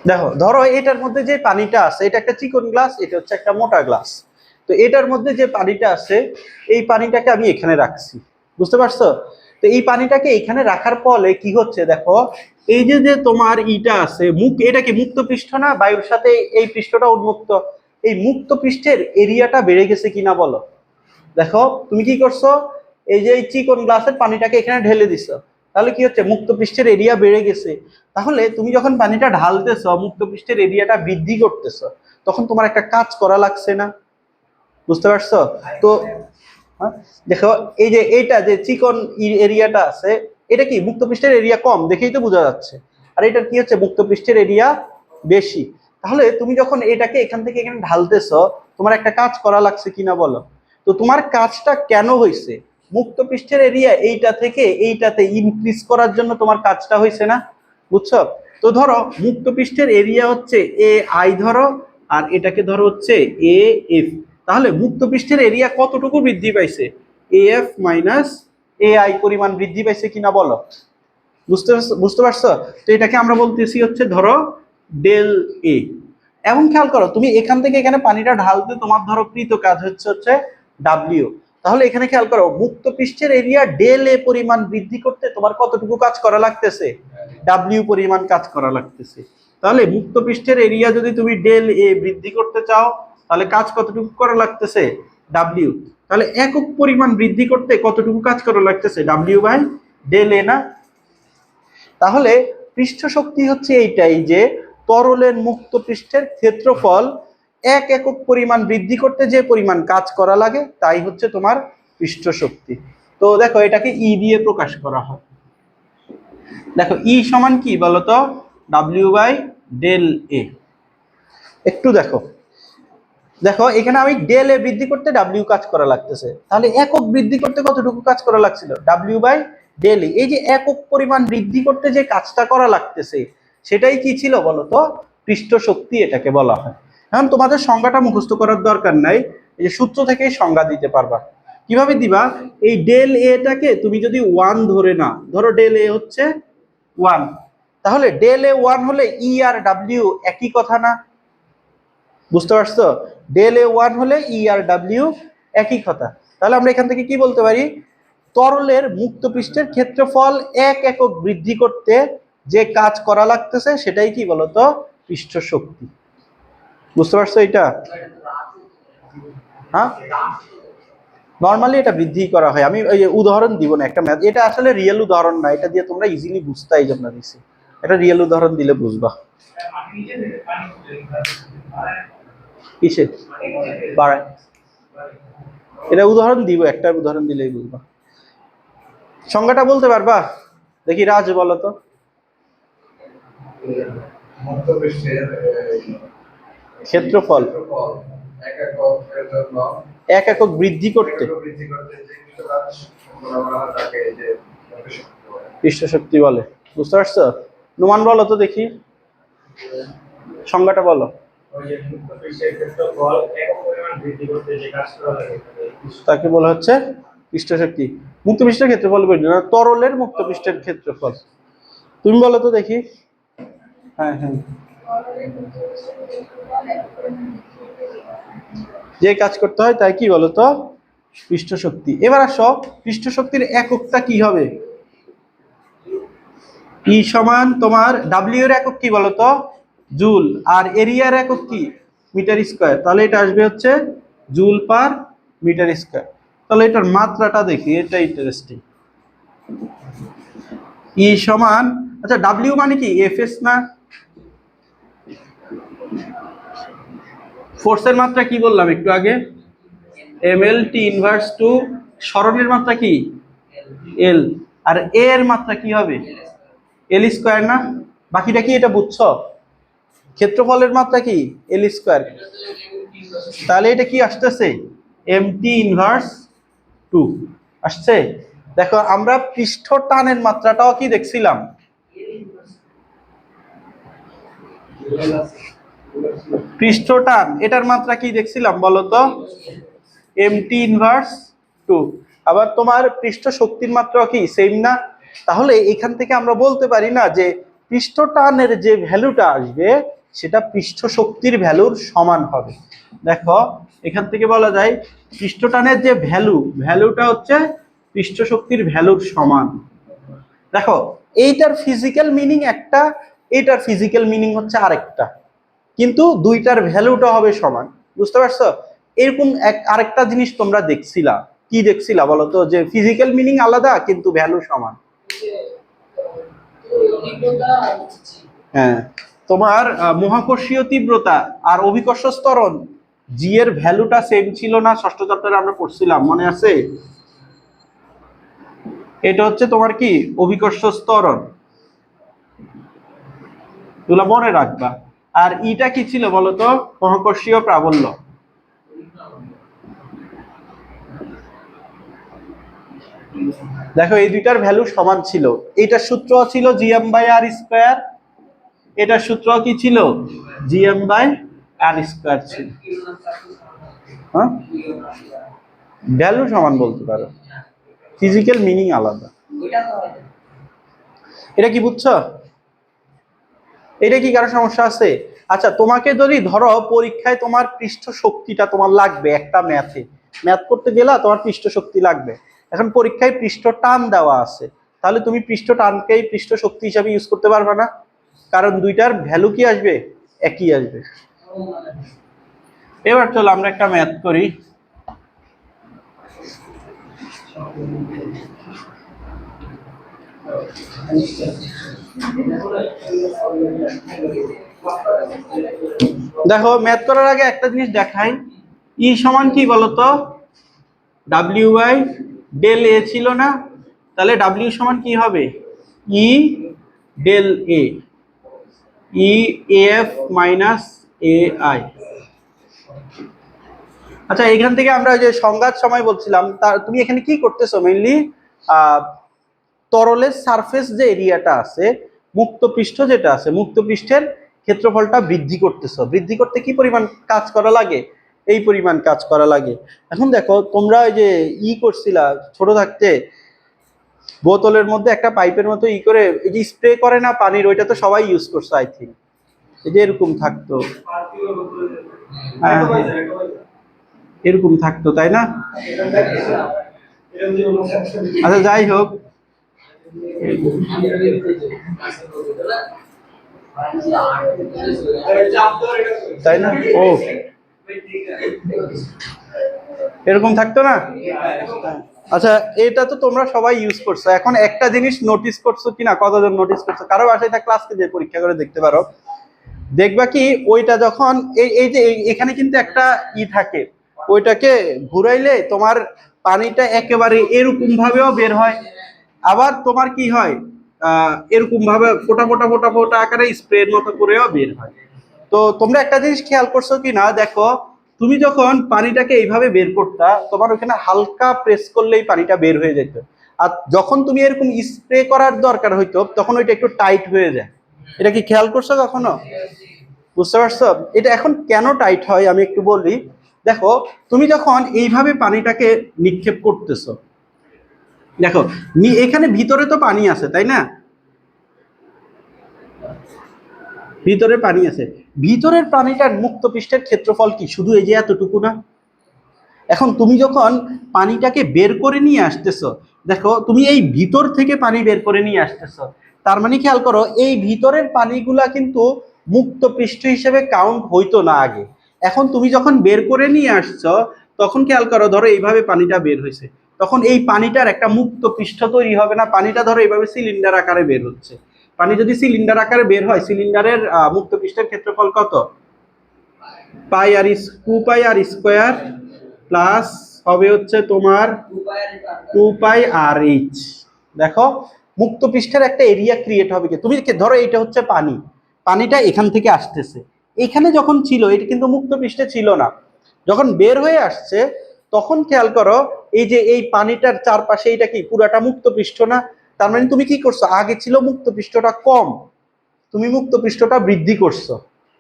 দেখো, ধরো এটার মধ্যে যে পানিটা আছে, এটা একটা চিকন গ্লাস, এটা হচ্ছে একটা মোটা গ্লাস। তো এটার মধ্যে যে পানিটা আছে, এই পানিটাকে আমি এখানে রাখছি। বুঝতে পারছো? তো এই পানিটাকে এখানে রাখার ফলে কি হচ্ছে দেখো, এই যে যে তোমার ইটা আছে মুখ, এটা কি মুক্ত পৃষ্ঠ না? বায়ুর সাথে এই পৃষ্ঠটা উন্মুক্ত। এই মুক্ত পৃষ্ঠের এরিয়াটা বেড়ে গেছে কিনা বলো? দেখো তুমি কি করছো, এই যে এই চিকন গ্লাসের পানিটাকে এখানে ঢেলে দিছো, তাহলে কি হচ্ছে, মুক্ত পৃষ্ঠের এরিয়া বেড়ে গেছে। তাহলে তুমি যখন পানিটা ঢালতেছো, মুক্ত পৃষ্ঠের এরিয়াটা বৃদ্ধি করতেছো, তখন তোমার একটা কাজ করা লাগছে না? বুঝতে পারছো? তো হ্যাঁ, দেখো এই যে এইটা যে চিকন এরিয়াটা আছে, এটা কি মুক্ত পৃষ্ঠের এরিয়া কম দেখেই তো বোঝা যাচ্ছে, আর এটা কি হচ্ছে, মুক্ত পৃষ্ঠের এরিয়া বেশি। তাহলে তুমি যখন এটাকে এখান থেকে এখানে ঢালতেছো, তোমার একটা কাজ করা লাগছে কিনা বলো? তো তোমার কাজটা কেন হয়েছে, মুক্ত পৃষ্ঠের এরিয়া এইটা থেকে এইটাতে ইনক্রিজ করার জন্য তোমার কাজটা হয়েছে না? বুঝছো? তো ধরো মুক্ত পৃষ্ঠের এরিয়া হচ্ছে এ আই ধরো, আর এটাকে ধরো হচ্ছে এ এফ। তাহলে মুক্ত পৃষ্ঠের এরিয়া কতটুকু বৃদ্ধি পাইছে, A F minus A I পরিমাণ বৃদ্ধি পাইছে কিনা বলো? বুঝতে পারছো? তো এটাকে আমরা বলতেছি হচ্ছে ধরো ডেল এ। এবং খেয়াল করো, তুমি এখান থেকে এখানে পানিটা ঢালতে তোমার ধরো কৃত কাজ হচ্ছে ডাব্লিউ। তাহলে এখানে খেয়াল করো, মুক্ত পৃষ্ঠের এরিয়া ডেল এ পরিমাণ বৃদ্ধি করতে তোমার কতটুকু কাজ করা লাগতেছে, ডাব্লিউ পরিমাণ কাজ করা লাগতেছে। তাহলে মুক্ত পৃষ্ঠের এরিয়া যদি তুমি ডেল এ বৃদ্ধি করতে চাও, তাহলে কাজ কতটুকু করা লাগতেছে, ডাব্লিউ। তাহলে একক পরিমাণ বৃদ্ধি করতে কতটুকু কাজ করা লাগতেছে, ডাব্লিউ বাই ডেল এ না? তাহলে পৃষ্ঠ শক্তি হচ্ছে এইটাই, যে তরলের মুক্ত পৃষ্ঠের ক্ষেত্রফল এক একক পরিমাণ বৃদ্ধি করতে যে পরিমাণ কাজ করা লাগে তাই হচ্ছে তোমার পৃষ্ঠ শক্তি। তো দেখো এটাকে ই দিয়ে প্রকাশ করা হয়। দেখো ই সমান কি বলতো, ডাব্লিউ বাই ডেল এ। একটু দেখো, দেখো এখানে আমি ডেল এ বৃদ্ধি করতে ডাব্লিউ কাজ করা লাগতেছে, তাহলে একক বৃদ্ধি করতে কতটুকু কাজ করা লাগছিল, ডাব্লিউ বাই ডেল এ। এই যে একক পরিমাণ বৃদ্ধি করতে যে কাজটা করা লাগতেছে, সেটাই কি ছিল বলতো, পৃষ্ঠ শক্তি এটাকে বলা হয়। এখন তোমাদের সংজ্ঞাটা মুখস্থ করার দরকার নাই, এই যে সূত্র থেকেই সংজ্ঞা দিতে পারবা। কিভাবে দিবা, এই ডেল এটাকে তুমি যদি 1 ধরে না, ধরো ডেল এ হচ্ছে 1, তাহলে ডেল এ 1 হলে ই আর ডাব্লিউ একই কথা না? বুঝতে পারছো? ডেল এ 1 হলে ই আর ডাব্লিউ একই কথা। তাহলে আমরা এখান থেকে কি বলতে পারি, তরলের মুক্ত পৃষ্ঠের ক্ষেত্রফল এক একক বৃদ্ধি করতে যে কাজ করা লাগতেছে সেটাই কি বলতো, পৃষ্ঠ শক্তি। বুঝতে পারছো এটা? হ্যাঁ, নর্মালি এটা বৃদ্ধি করা হয়। আমি এই উদাহরণ দিব না, একটা ম্যাথ, এটা আসলে রিয়েল উদাহরণ না, এটা দিয়ে তোমরা ইজিলি বুঝতে, এই জন্য দিছি। এটা রিয়েল উদাহরণ দিলে বুঝবা। কিসে বাড়ায়, এটা উদাহরণ দিব, একটা উদাহরণ দিলেই বুঝবা। সংজ্ঞাটা বলতে পারবা? দেখি রাজ বলো তো। মুক্ত পৃষ্ঠের ক্ষেত্রফল এক এককের জন্য এক একক বৃদ্ধি করতে যে কিছু কাজ করা হয় তাকে যে পৃষ্ঠ শক্তি বলে। বুঝতে পারছো? নুমান বলো তো দেখি, সংজ্ঞাটা বলো। তাকে বলা হচ্ছে পৃষ্ঠ শক্তি। মুক্ত পৃষ্ঠের ক্ষেত্রফল বলি না, তরলের মুক্ত পৃষ্ঠের ক্ষেত্রফল। তুমি বলো তো দেখি। হ্যাঁ হ্যাঁ, যে কাজ করতে হয় তাই কি বলতো? পৃষ্ঠ শক্তি। এবার আসো, পৃষ্ঠ শক্তির এককটা কি হবে? ই সমান তোমার ডাব্লিউ এর একক কি বলতো? জুল। আর এরিয়ার একক কি? Metre square. তাহলে এটা আসবে হচ্ছে জুল পার মিটার স্কয়ার। তাহলে এটার মাত্রাটা দেখি, এটা ইন্টারেস্টিং। ই সমান, আচ্ছা ডাব্লিউ মানে কি? এফএস না? ফোর্সের মাত্রা কি বললাম একটু আগে? M L T inverse two. সরণের মাত্রা কি? এল। আর এ এর মাত্রা কি হবে? এল স্কয়ার না? বাকিটা কি এটা বুঝছো? ক্ষেত্রফলের মাত্রা কি? এল স্কয়ার। তাহলে এটা কি আসতেছে? এমটি ইনভার্স 2 আসছে। দেখো আমরা পৃষ্ঠ টানের মাত্রাটাও কি দেখছিলাম? পৃষ্ঠ টান এটার মাত্রা কি দেখছিলাম বলো তো? MT inverse 2। আবার তোমার পৃষ্ঠ শক্তির মাত্রা কি সেম না? তাহলে এখান থেকে আমরা বলতে পারি না যে পৃষ্ঠ টানের যে ভ্যালুটা আসবে সেটা পৃষ্ঠ শক্তির ভ্যালুর সমান হবে। দেখো এখান থেকে বলা যায় পৃষ্ঠ টানের যে ভ্যালুটা হচ্ছে পৃষ্ঠ শক্তির ভ্যালুর সমান। দেখো এইটার ফিজিক্যাল মিনিং একটা, এইটার ফিজিক্যাল মিনিং হচ্ছে আরেকটা, কিন্তু দুইটার ভ্যালুটা হবে সমান। বুঝতে পারছো? এরকম আরেকটা জিনিস তোমরা দেখছিলা, কি দেখছিলা বলো তো? যে ফিজিক্যাল মিনিং আলাদা কিন্তু ভ্যালু সমান। হ্যাঁ, তোমার মহাকর্ষীয় তীব্রতা আর অভিকর্ষ ত্বরণ জি এর ভ্যালুটা সেম ছিল না? ষষ্ঠ চ্যাপ্টারে আমরা পড়ছিলাম, মনে আছে? এটা হচ্ছে তোমার কি? অভিকর্ষ ত্বরণ। এগুলো মনে রাখবা। আর ইটা কি ছিল বলতো? মহাকর্ষীয় প্রাবল্য। দেখো এই দুইটার ভ্যালু সমান ছিল। এটার সূত্র ছিল জিএম বাই আর স্কয়ার, এটার সূত্র কি ছিল? জিএম বাই আর স্কয়ার ছিল। হ্যাঁ, ভ্যালু সমান বলতে পারো, ফিজিক্যাল মিনিং আলাদা। এটা কি বুঝছো? এটা কি কারো সমস্যা আছে? আচ্ছা তোমাকে যদি ধরো পরীক্ষায় তোমার পৃষ্ঠ শক্তিটা তোমার লাগবে, একটা ম্যাথ করতে গেলে তোমার পৃষ্ঠ শক্তি লাগবে। এখন পরীক্ষায় পৃষ্ঠ টান দেওয়া আছে, তাহলে তুমি পৃষ্ঠ টানকেই পৃষ্ঠ শক্তি হিসাবে ইউজ করতে পারবে না, কারণ দুইটার ভ্যালু কি আসবে? একই আসবে। এবার চলো আমরা একটা ম্যাথ করি। দেখো ম্যাথ করার আগে একটা জিনিস দেখাই। ই সমান কি বলতো? ডাব্লিউ বাই ডেল এ ছিল না? তাহলে ডাব্লিউ সমান কি হবে? E del A, E F minus A I. আচ্ছা এখান থেকে আমরা যে সংঘাত সময় বলছিলাম, তুমি এখানে কি করতেছো মেইনলি? তরলের সারফেস যে এরিয়াটা আছে, মুক্ত পৃষ্ঠ যেটা আছে, মুক্ত পৃষ্ঠের ক্ষেত্রফলটা বৃদ্ধি করতেছো। বৃদ্ধি করতে কি পরিমাণ কাজ করা লাগে? এই পরিমাণ কাজ করা লাগে। এখন দেখো তোমরা ওই যে করছিলা ছোট থাকতে, বোতলের মধ্যে একটা পাইপের মতো করে এই যে স্প্রে করে না পানির, ওইটা তো সবাই ইউজ করছে আই থিঙ্ক। এই যে এরকম থাকতো, হ্যাঁ এরকম থাকতো তাই না? আচ্ছা যাই হোক, তাই না? ও এরকম থাকতো না? আচ্ছা এটা তো তোমরা সবাই ইউজ করছো। এখন একটা জিনিস নোটিস করছো কিনা, কতজন নোটিস করছো? কারো বাসায় থাকলে আজকে যে পরীক্ষা করে দেখতে পারো। দেখবা কি ওইটা যখন এই যে এখানে কিন্তু একটা থাকে, ওইটাকে ঘুরাইলে তোমার পানিটা একেবারে এরকম ভাবেও বের হয়। আবার তোমার কি হয়, এরকম ভাবে ফোটা ফোটা ফোটা ফোটা আকারে স্প্রের মতো করেও বের হয়। তো তোমরা একটা জিনিস খেয়াল করছো কি না দেখো, তুমি যখন পানিটাকে এইভাবে বের করতা, তোমার ওখানে হালকা প্রেস করলেই পানিটা বের হয়ে যেত। আর যখন তুমি এরকম স্প্রে করার দরকার হইতো তখন ওইটা একটু টাইট হয়ে যায়। এটা কি খেয়াল করছো কখনো? বুঝতে পারছো? এটা এখন কেন টাইট হয় আমি একটু বলি। দেখো, তুমি যখন এইভাবে পানিটাকে নিক্ষেপ করতেছো, দেখো এখানে ভিতরে তো পানি আছে তাই না, ভিতরে পানি আছে। ভিতরের পানিটার মুক্ত পৃষ্ঠের ক্ষেত্রফল কি শুধু এই যে এতটুকু না? এখন তুমি যখন পানিটাকে বের করে নিয়ে আসতেছো, দেখো তুমি এই ভিতর থেকে পানি বের করে নিয়ে আসতেছো, তার মানে খেয়াল করো এই ভিতরের পানিগুলা কিন্তু মুক্ত পৃষ্ঠ হিসেবে কাউন্ট হইতো না আগে। এখন তুমি যখন বের করে নিয়ে আসছো তখন খেয়াল করো, ধরো এইভাবে পানিটা বের হয়েছে, তখন এই পানিটার একটা মুক্ত পৃষ্ঠ তৈরি হবে না? পানিটা ধরো এইভাবে সিলিন্ডার আকারে বের হচ্ছে, পানি যদি সিলিন্ডার আকারে বের হয়, সিলিন্ডারের মুক্ত পৃষ্ঠের ক্ষেত্রফল কত? পাই আর 2 পাই আর স্কোয়ার প্লাস হবে হচ্ছে তোমার 2 পাই আর এইচ। দেখো মুক্ত পৃষ্ঠের একটা এরিয়া ক্রিয়েট হবে কি, তুমি ধরো এইটা হচ্ছে পানি, পানিটা এখান থেকে আসতেছে, এখানে যখন ছিল এটা কিন্তু মুক্ত পৃষ্ঠে ছিল না, যখন বের হয়ে আসছে তখন খেয়াল করো এই যে এই পানিটার চারপাশে এটা কি পুরাটা মুক্ত পৃষ্ঠ না? তার মানে তুমি কি করছো, আগে ছিল মুক্ত পৃষ্ঠটা কম, তুমি মুক্ত পৃষ্ঠটা বৃদ্ধি করছো।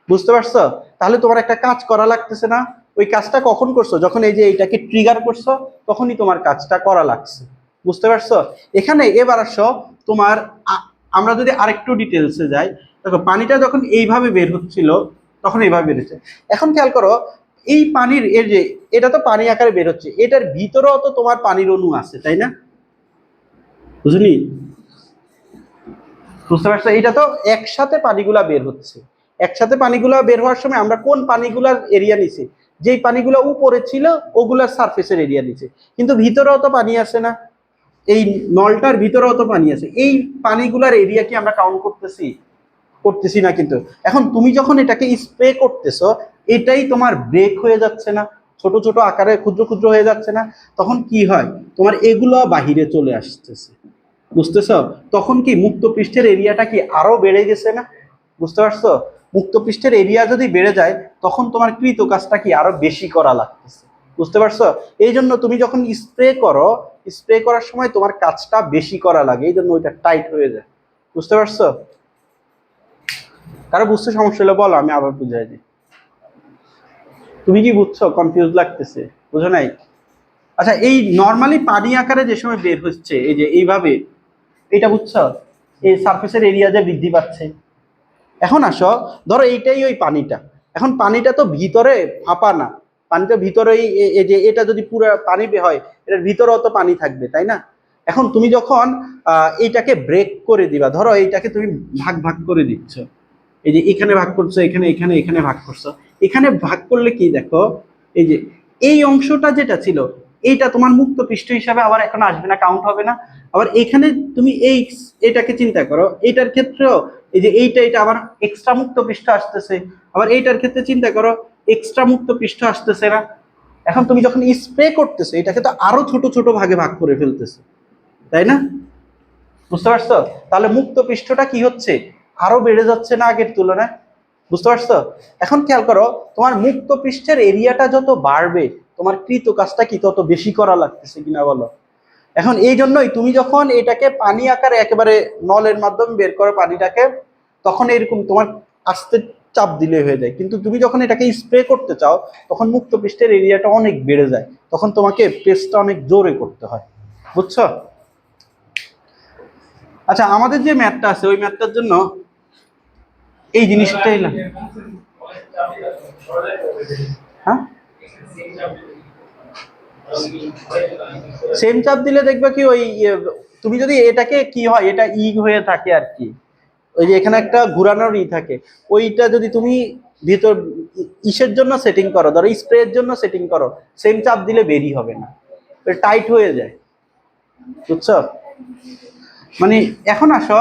বুঝতে পারছো? তাহলে তোমার একটা কাজ করা লাগতেছে না? ওই কাজটা কখন করছো, যখন এই যে এইটাকে ট্রিগার করছো তখনই তোমার কাজটা করা লাগছে। বুঝতে পারছো? এখানে এবার আসো তোমার আমরা যদি আরেকটু ডিটেলসে যাই, দেখো পানিটা যখন এইভাবে বের হচ্ছিল তখন এইভাবে বের হচ্ছে। এখন খেয়াল করো এই পানির এর যে এটা তো পানি আকারে বের হচ্ছে, এটার ভিতরেও তো তোমার পানির অণু আছে তাই না? বুঝলি? বুঝতে পারছো? এটা তো একসাথে পানিগুলা বের হচ্ছে, একসাথে পানিগুলা বের হওয়ার সময় আমরা কোন পানিগুলার এরিয়া নিছি? যেই পানিগুলো উপরে ছিল ওগুলার সারফেসের এরিয়া নিছে, কিন্তু ভিতরেও তো পানি আছে না? এই নলটার ভিতরেও তো পানি আছে, এই পানিগুলার এরিয়া কি আমরা কাউন্ট করতেছি? করতেছি না। কিন্তু এখন তুমি যখন এটাকে স্প্রে করতেছো, এটাই তোমার ব্রেক হয়ে যাচ্ছে না, ছোট ছোট আকারে ক্ষুদ্র ক্ষুদ্র হয়ে যাচ্ছে না? তখন কি হয়, তোমার এগুলো বাহিরে চলে আসতেছে। বুঝতেছ? তখন কি মুক্ত পৃষ্ঠের এরিয়াটা কি আরো বেড়ে গেছে না? বুঝতে পারছো? মুক্ত পৃষ্ঠের এরিয়া যদি বেড়ে যায় তখন তোমার কৃত কাজটা কি আরো বেশি করা লাগতেছে। বুঝতে পারছো? এই জন্য তুমি যখন স্প্রে করো, স্প্রে করার সময় তোমার কাজটা বেশি করা লাগে, এই জন্য ওইটা টাইট হয়ে যায়। বুঝতে পারছো? কারো বুঝতে সমস্যা হলে বলো, আমি আবার বুঝাই দিই। তুমি কি বুঝছো? কনফিউজ লাগতেছে? বুঝো নাই? আচ্ছা, এই নর্মালি পানি আকারে যে সময় বের হচ্ছে এই যে এইভাবে, এটা বুঝছো? এই সারফেসের এরিয়া যে বৃদ্ধি পাচ্ছে। এখন আসো, ধরো এইটাই ওই পানিটা, এখন পানিটা তো ভিতরে ফাঁপা না, পানিটা ভিতরেই এই যে এটা যদি পুরো পানি হয় এটার ভিতরেও তো পানি থাকবে তাই না? এখন তুমি যখন এইটাকে ব্রেক করে দিবা, ধরো এইটাকে তুমি ভাগ ভাগ করে দিচ্ছ, এই যে এখানে ভাগ করছো, এখানে এখানে এখানে ভাগ করছো, এখানে ভাগ করলে কি দেখো, এই যে এই অংশটা যেটা ছিল এইটা তোমার মুক্ত পৃষ্ঠ হিসাবে আবার এখন আসবে না, কাউন্ট হবে না। আবার এখানে তুমি এই এটাকে চিন্তা করো, এটার ক্ষেত্রেও এই যে এইটা এটা আবার এক্সট্রা মুক্ত পৃষ্ঠ আসতেছে, আবার এইটার ক্ষেত্রে চিন্তা করো এক্সট্রা মুক্ত পৃষ্ঠ আসতেছে না? এখন তুমি যখন স্প্রে করতেছো এটাকে তো আরো ছোট ছোট ভাগে ভাগ করে ফেলতেছে তাই না? বুঝতে পারছো? তাহলে মুক্ত পৃষ্ঠটা কি হচ্ছে, আরো বেড়ে যাচ্ছে না আগের তুলনায়? বুঝতে পারছো? এখন খেয়াল করো তোমার মুক্ত পৃষ্ঠের এরিয়াটা যত বাড়বে তোমার কৃত কাজটা কি তত বেশি করা লাগতেছে কিনা বলো? এখন এই জন্যই তুমি যখন এটাকে পানি আকারে একেবারে নলের মাধ্যমে বের করো পানিটাকে, তখন এরকম তোমার আস্তে চাপ দিলে হয়ে যায়, কিন্তু তুমি যখন এটাকে স্প্রে করতে চাও তখন মুক্ত পৃষ্ঠের এরিয়াটা অনেক বেড়ে যায়, তখন তোমাকে প্রেসটা অনেক জোরে করতে হয়। বুঝছো? আচ্ছা, আমাদের যে ম্যাথটা আছে ওই ম্যাথটার জন্য এই জিনিসটাই না। হ্যাঁ, সেম চাপ দিলে দেখবে কি ওই তুমি যদি এটাকে কি হয় এটা হয়ে থাকে আর কি, ওই যে এখানে একটা ঘুরানোর থাকে, ওইটা যদি তুমি ভিতর ইসের জন্য সেটিং করো, ধরো স্প্রের জন্য সেটিং করো, সেম চাপ দিলে বেরি হবে না, টাইট হয়ে যায়। বুঝছো? মানে এখন আসো,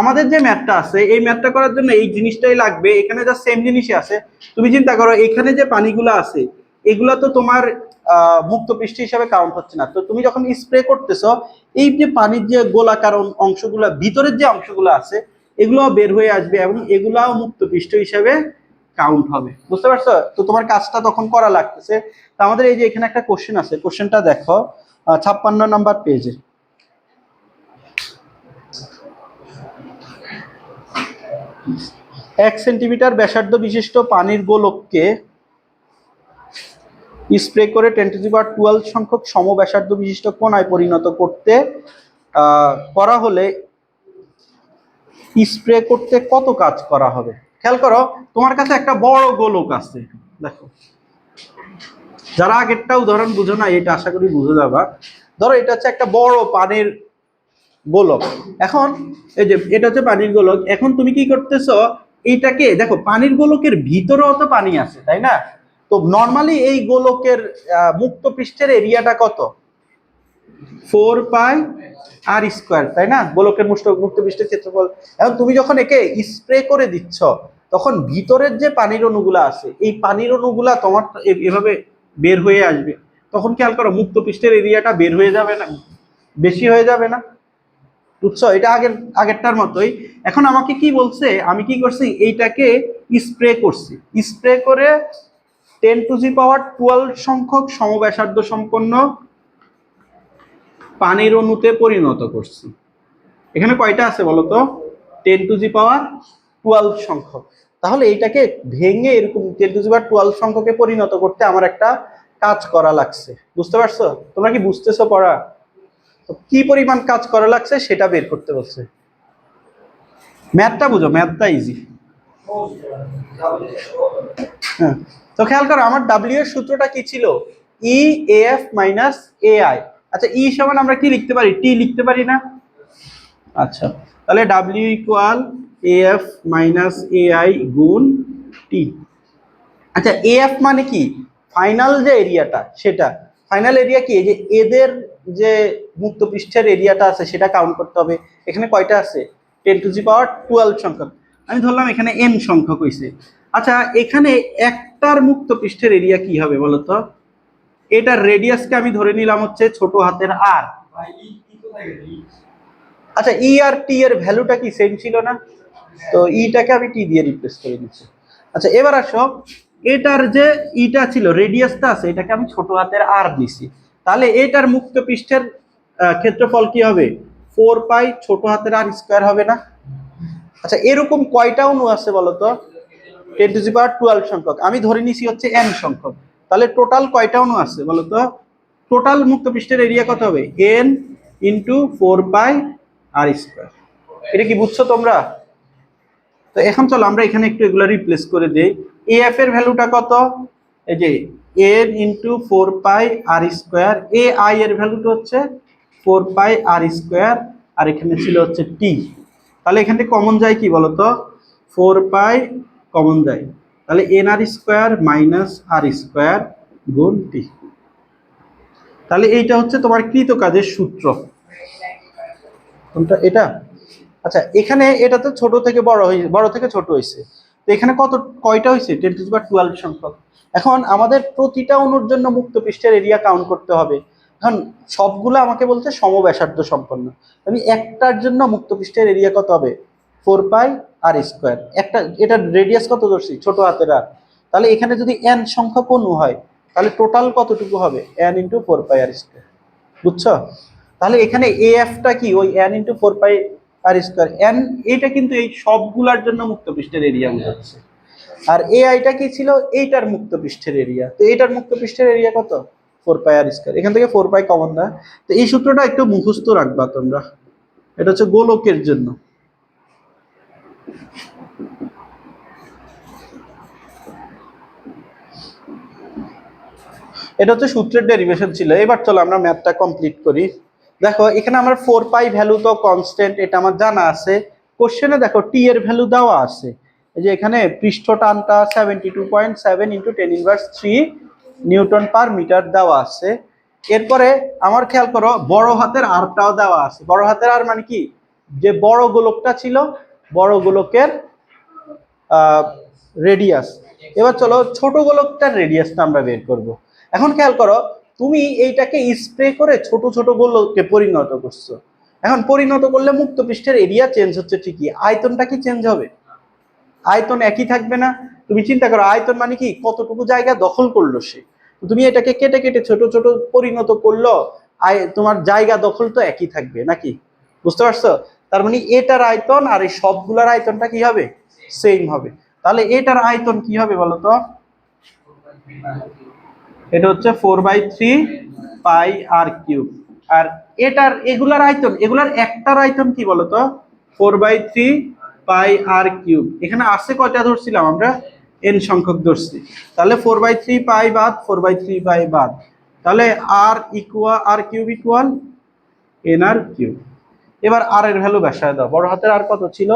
আমাদের যে ম্যাথটা আছে এই ম্যাথটা করার জন্য এই জিনিসটাই লাগবে, এখানে যা সেম জিনিসই আছে। তুমি চিন্তা করো এখানে যে পানিগুলো আছে এগুলা তো তোমার মুক্ত পৃষ্ঠ হিসাবে কাউন্ট হচ্ছে না। তো তুমি যখন স্প্রে করতেছো, এই যে পানির যে গোলাকার অংশগুলো, ভিতরের যে অংশগুলো আছে, এগুলো বের হয়ে আসবে এবং এগুলাও মুক্ত পৃষ্ঠ হিসাবে কাউন্ট হবে। বুঝতে পারছো? তো তোমার কাজটা তখন করা লাগতেছে। তো আমাদের এই যে এখানে একটা কোশ্চেন আছে, কোশ্চেনটা দেখো 56 নাম্বার পেজে। 1 সেন্টিমিটার ব্যাসার্ধ বিশিষ্ট পানির গোলককে স্প্রে করে 10⁻12 সংখ্যক সমব্যাসার্ধ বিশিষ্ট কণায় পরিণত করতে করা হলে স্প্রে করতে কত কাজ করা হবে? খেয়াল করো, তোমার কাছে একটা বড় গোলক আছে, দেখো। যারা আগেরটা উদাহরণ বুঝো না, এটা আশা করি বুঝে যাবা। ধরো এটা হচ্ছে একটা বড় পানির গোলক। এখন এই যে এটা হচ্ছে পানির গোলক, এখন তুমি কি করতেছো, এইটাকে দেখো, পানির গোলকের ভিতরেও তো পানি আছে, তাই না? তো নর্মালি এই গোলকের মুক্ত পৃষ্ঠের এরিয়াটা কত? 4πr², তাই না? গোলকের মুক্ত পৃষ্ঠের ক্ষেত্রফল। এখন তুমি যখন একে স্প্রে করে দিচ্ছ, তখন ভিতরের যে পানির অণুগুলা আছে, এই পানির অণুগুলা তোমার এভাবে বের হয়ে আসবে। তখন খেয়াল করো, মুক্ত পৃষ্ঠের এরিয়াটা বের হয়ে যাবে না, বেশি হয়ে যাবে না? বুঝছো? এটা আগেরটার মতোই। এখন আমাকে কি বলছে, আমি কি করছি, এইটাকে স্প্রে করছি। স্প্রে করে 10⁻12 সংখ্যক সমব্যাসার্ধ সম্পন্ন পানির অণুতে পরিণত করছি। এখানে কয়টা আছে বলতো? 10⁻12 সংখ্যক। তাহলে এইটাকে ভেঙে এরকম 10⁻12 সংখ্যকে পরিণত করতে আমার একটা কাজ করা লাগছে। বুঝতে পারছো? তোমরা কি বুঝতেছো পড়া? তো কি পরিমাণ কাজ করা লাগছে সেটা বের করতে বলছে। ম্যাথটা বুঝো, ম্যাথটা ইজি। হ্যাঁ, তো খেয়াল করো, আমার ডাব্লিউ এর সূত্রটা কি ছিল? ই এফ মাইনাস এ আই। আচ্ছা, ই সমান আমরা কি লিখতে পারি? টি লিখতে পারি না? আচ্ছা, তাহলে W equal F minus A I গুণ টি। আচ্ছা, এফ মানে কি? ফাইনাল যে এরিয়াটা, সেটা ফাইনাল এরিয়া কি? এই যে এদের যে মুক্ত পৃষ্ঠের এরিয়াটা আছে সেটা কাউন্ট করতে হবে। এখানে কয়টা আছে? 10⁻12 সংখ্যক। আমি ধরলাম এখানে এন সংখ্যক হয়েছে। আচ্ছা, এখানে একটার মুক্ত পৃষ্ঠের এরিয়া কি হবে বলতো? এটার রেডিয়াসকে আমি ধরে নিলাম হচ্ছে ছোট হাতের আর। আচ্ছা, ই আর টি এর ভ্যালুটা কি সেম ছিল না? তো ইটাকে আমি টি দিয়ে রিপ্লেস করে দিচ্ছি। আচ্ছা, এবার আসো, এটার যে ইটা ছিল, রেডিয়াসটা আছে, এটাকে আমি ছোট হাতের আর দিছি। তাহলে এটার মুক্ত পৃষ্ঠের ক্ষেত্রফল কি হবে? 4π ছোট হাতের আর স্কয়ার হবে না? আচ্ছা, এরকম কয়টা অণু আছে বলতো? 10⁻12 সংখ্যক। আমি ধরে নিছি হচ্ছে n সংখ্যক। তাহলে টোটাল কয়টা অণু আছে বলতো? টোটাল মুক্ত পৃষ্ঠের এরিয়া কত হবে? n into 4πr²। এটা কি বুঝছো তোমরা? তো এখন চলো আমরা এখানে একটু এগুলো রিপ্লেস করে দেই। এফ এর ভ্যালুটা কত? এই যে n into 4πr²। A I এর ভ্যালুটা হচ্ছে 4πr², আর এখানে ছিল হচ্ছে টি। তাহলে এখান থেকে কমন যায় কি বলতো? 4π কমন যায়, তাহলে nr² মাইনাস r² গুণ টি। তাহলে এইটা হচ্ছে তোমার কৃত কাজের সূত্র। কোনটা এটা? আচ্ছা, এখানে এটা তো ছোট থেকে বড় থেকে ছোট হয়েছে। তো এখানে কয়টা হয়েছে? 10⁻12 সংখ্যক। এখন আমাদের প্রতিটা অণুর জন্য মুক্ত পৃষ্ঠের এরিয়া কাউন্ট করতে হবে। এখন সবগুলো আমাকে বলছে সমব্যাসার্ধ সম্পন্ন। আমি একটার জন্য মুক্ত পৃষ্ঠের এরিয়া কত হবে? 4πr²। একটা, এটার রেডিয়াস কত ধরছি? ছোট হাতের আর। তাহলে এখানে যদি n সংখ্যক অণু হয়, তাহলে টোটাল কতটুকু হবে? n into 4πr²। বুঝছো? তাহলে এখানে এফটা কি? ওই n ইন্টু 4πr²। n এটা কিন্তু এই সবগুলার জন্য মুক্ত পৃষ্ঠের এরিয়া বোঝাচ্ছে। আর এ আইটা কি ছিল? এইটার মুক্ত পৃষ্ঠের এরিয়া। তো এইটার মুক্ত পৃষ্ঠের এরিয়া কত? 4πr²। এখান থেকে 4π কমন না। তো এই সূত্রটা একটু মুখস্থ রাখবা তোমরা। এটা হচ্ছে গোলকের জন্য। এটা হচ্ছে সূত্রের ডেরিভেশন ছিল। এবার চলো আমরা ম্যাথটা কমপ্লিট করি। দেখো, এখানে আমার 4π ভ্যালু তো কনস্ট্যান্ট, এটা আমার জানা আছে। কোশ্চেনে দেখো টি এর ভ্যালু দেওয়া আছে। এই যে এখানে পৃষ্ঠ টানটা 72.7 ইন্টু 10⁻³ নিউটন পার মিটার দেওয়া আছে। এরপরে আমার খেয়াল করো, বড় হাতের আরটাও দেওয়া আছে। বড় হাতের আর মানে কি? যে বড় গোলকটা ছিল, বড় গোলকের রেডিয়াস, এবার চলো ছোট গোলকটার রেডিয়াসটা আমরা বের করব। এখন খেয়াল করো, তুমি এইটাকে স্প্রে করে ছোট ছোট গোলকে পরিণত করছো। এখন পরিণত করলে মুক্ত পৃষ্ঠের এরিয়া চেঞ্জ হচ্ছে ঠিকই, আয়তনটা কি চেঞ্জ হবে? আয়তন একই থাকবে না? তুমি চিন্তা করো, আয়তন মানে কি, কতটুকু জায়গা দখল করলো সে। তুমি এটাকে কেটে কেটে ছোট ছোট পরিণত করলো, তোমার জায়গা দখল তো একই থাকবে নাকি? বুঝতে পারছো? তার মানে এটার আয়তন আর এই সবগুলোর আয়তনটা কি হবে? সেম হবে। তাহলে এটার আয়তন কি হবে বলতো? এটা হচ্ছে 4/3 পাই আর কিউব। আর এটার এগুলার আয়তন, এগুলার একটার আয়তন কি বলতো? 4/3 পাই আর কিউব। এখানে আছে কয়টা ধরছিলাম আমরা? n সংখ্যক ধরছি। তাহলে 4/3 পাই বাদ 4/3 পাই বাদ, তাহলে আর কিউব ইকুয়াল n আর কিউব। এবার আর এর ভ্যালু বসায় দাও। বড় হাতের আর কত ছিল?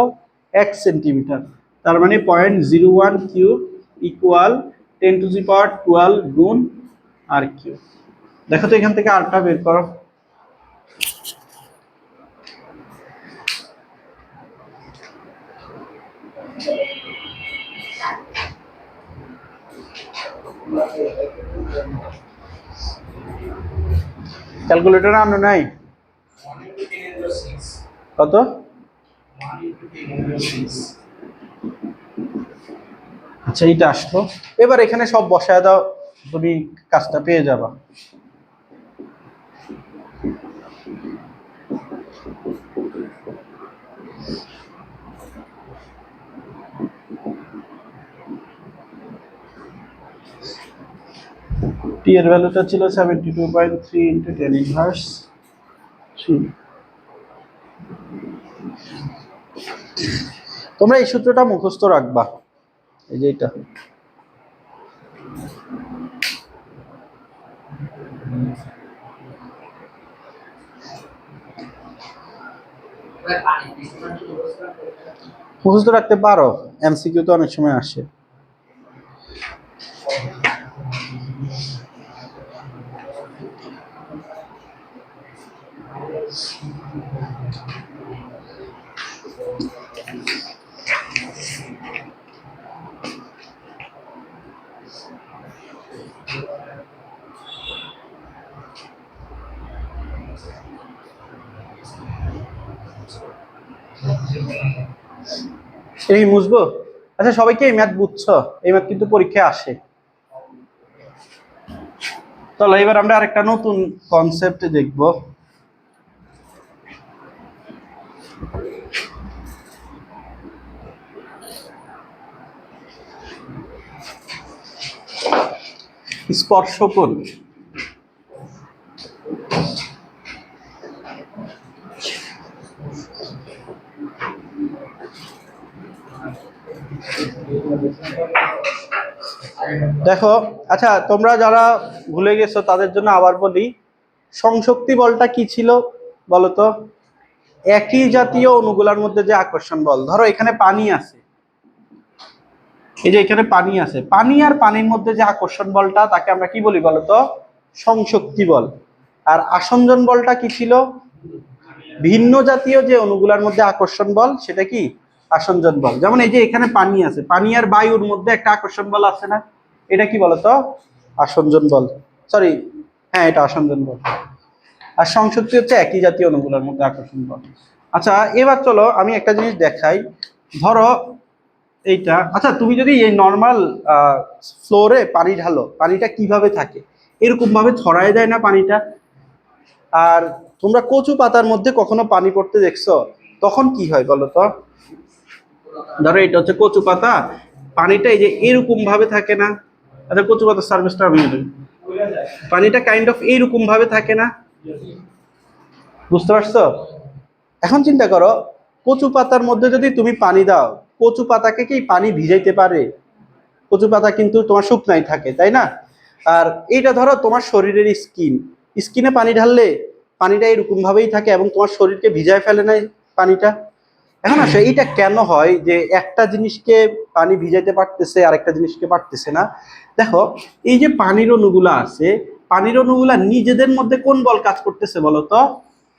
1 সেন্টিমিটার। তার মানে 0.01 কিউব ইকুয়াল 10⁻12 গুণ আর কিউব। দেখো তো এখান থেকে আরটা বের করো। ক্যালকুলেটর আনো নাই? কত? আচ্ছা, এইটা আসলো। এবার এখানে সব বসায় দাও, তুমি কাজটা পেয়ে যাবা। টি এর ভ্যালুটা ছিল 72.3 ইন্টু 10⁻3। তোমরা এই সূত্রটা মুখস্থ রাখবা, এই যে এটা। মুখস্থ রাখতে পারো, এমসিকিউ তো অনেক সময় আসে। এই মুছবো। আচ্ছা, সবাইকে এই ম্যাথ বুঝছো? এই ম্যাথ কিন্তু পরীক্ষায় আসে। চলো এবার আমরা আরেকটা নতুন কনসেপ্ট দেখব। স্পর্শকোণ। দেখো, আচ্ছা তোমরা যারা ভুলে গেছো তাদের জন্য আবার বলি, সংশক্তি বলটা কি ছিল বলতো? একই জাতীয় অণুগুলোর মধ্যে যে আকর্ষণ বল। ধরো এখানে পানি আছে, এই যে এখানে পানি আছে, পানি আর পানির মধ্যে যে আকর্ষণ বলটা, তাকে আমরা কি বলি বলতো? সংশক্তি বল। আর আসঞ্জন বলটা কি ছিল? ভিন্ন জাতীয় যে অণুগুলোর মধ্যে আকর্ষণ বল, সেটা কি? আসঞ্জন বল। যেমন এই যে এখানে পানি আছে, পানি আর বায়ুর মধ্যে একটা আকর্ষণ বল আছে না? এটা কি বলতো? আসঞ্জন বল। সরি, হ্যাঁ এটা আসঞ্জন বল। আর সংশক্তি হচ্ছে একই জাতীয় অণুগুলোর মধ্যে আকর্ষণ বল। আচ্ছা এবার চলো আমি একটা জিনিস দেখাই। ধরো এইটা, আচ্ছা তুমি যদি এই নর্মাল ফ্লোরে পানি ঢালো, পানিটা কিভাবে থাকে? এরকম ভাবে ছড়ায় যায় না পানিটা? আর তোমরা কচু পাতার মধ্যে কখনো পানি পড়তে দেখছো? তখন কি হয় বলো তো? ধরো এটা হচ্ছে কচু পাতা, পানিটা এই যে এরকম ভাবে থাকে না? আচ্ছা কচু পাতার সার্ভিসটা আমি দিই। পানিটা কাইন্ড অফ এইরকম ভাবে থাকে না? বুঝতে পারছো? এখন চিন্তা করো, কচু পাতার মধ্যে যদি তুমি পানি দাও, কচু পাতাকে কি পানি ভিজাইতে পারে? কচু পাতা কিন্তু তোমার শুকনাই থাকে, তাই না? আর এইটা ধরো তোমার শরীরের স্কিন, স্কিনে পানি ঢাললে পানিটা এরকম ভাবেই থাকে এবং তোমার শরীরকে ভিজায় ফেলে না পানিটা। এখন আসে এইটা কেন হয় যে একটা জিনিসকে পানি ভিজাইতে পারতেছে আর একটা জিনিসকে পারতেছে না? দেখো, এই যে পানির অণুগুলা আছে, পানির অণুগুলা নিজেদের মধ্যে কোন বল কাজ করতেছে বলতো?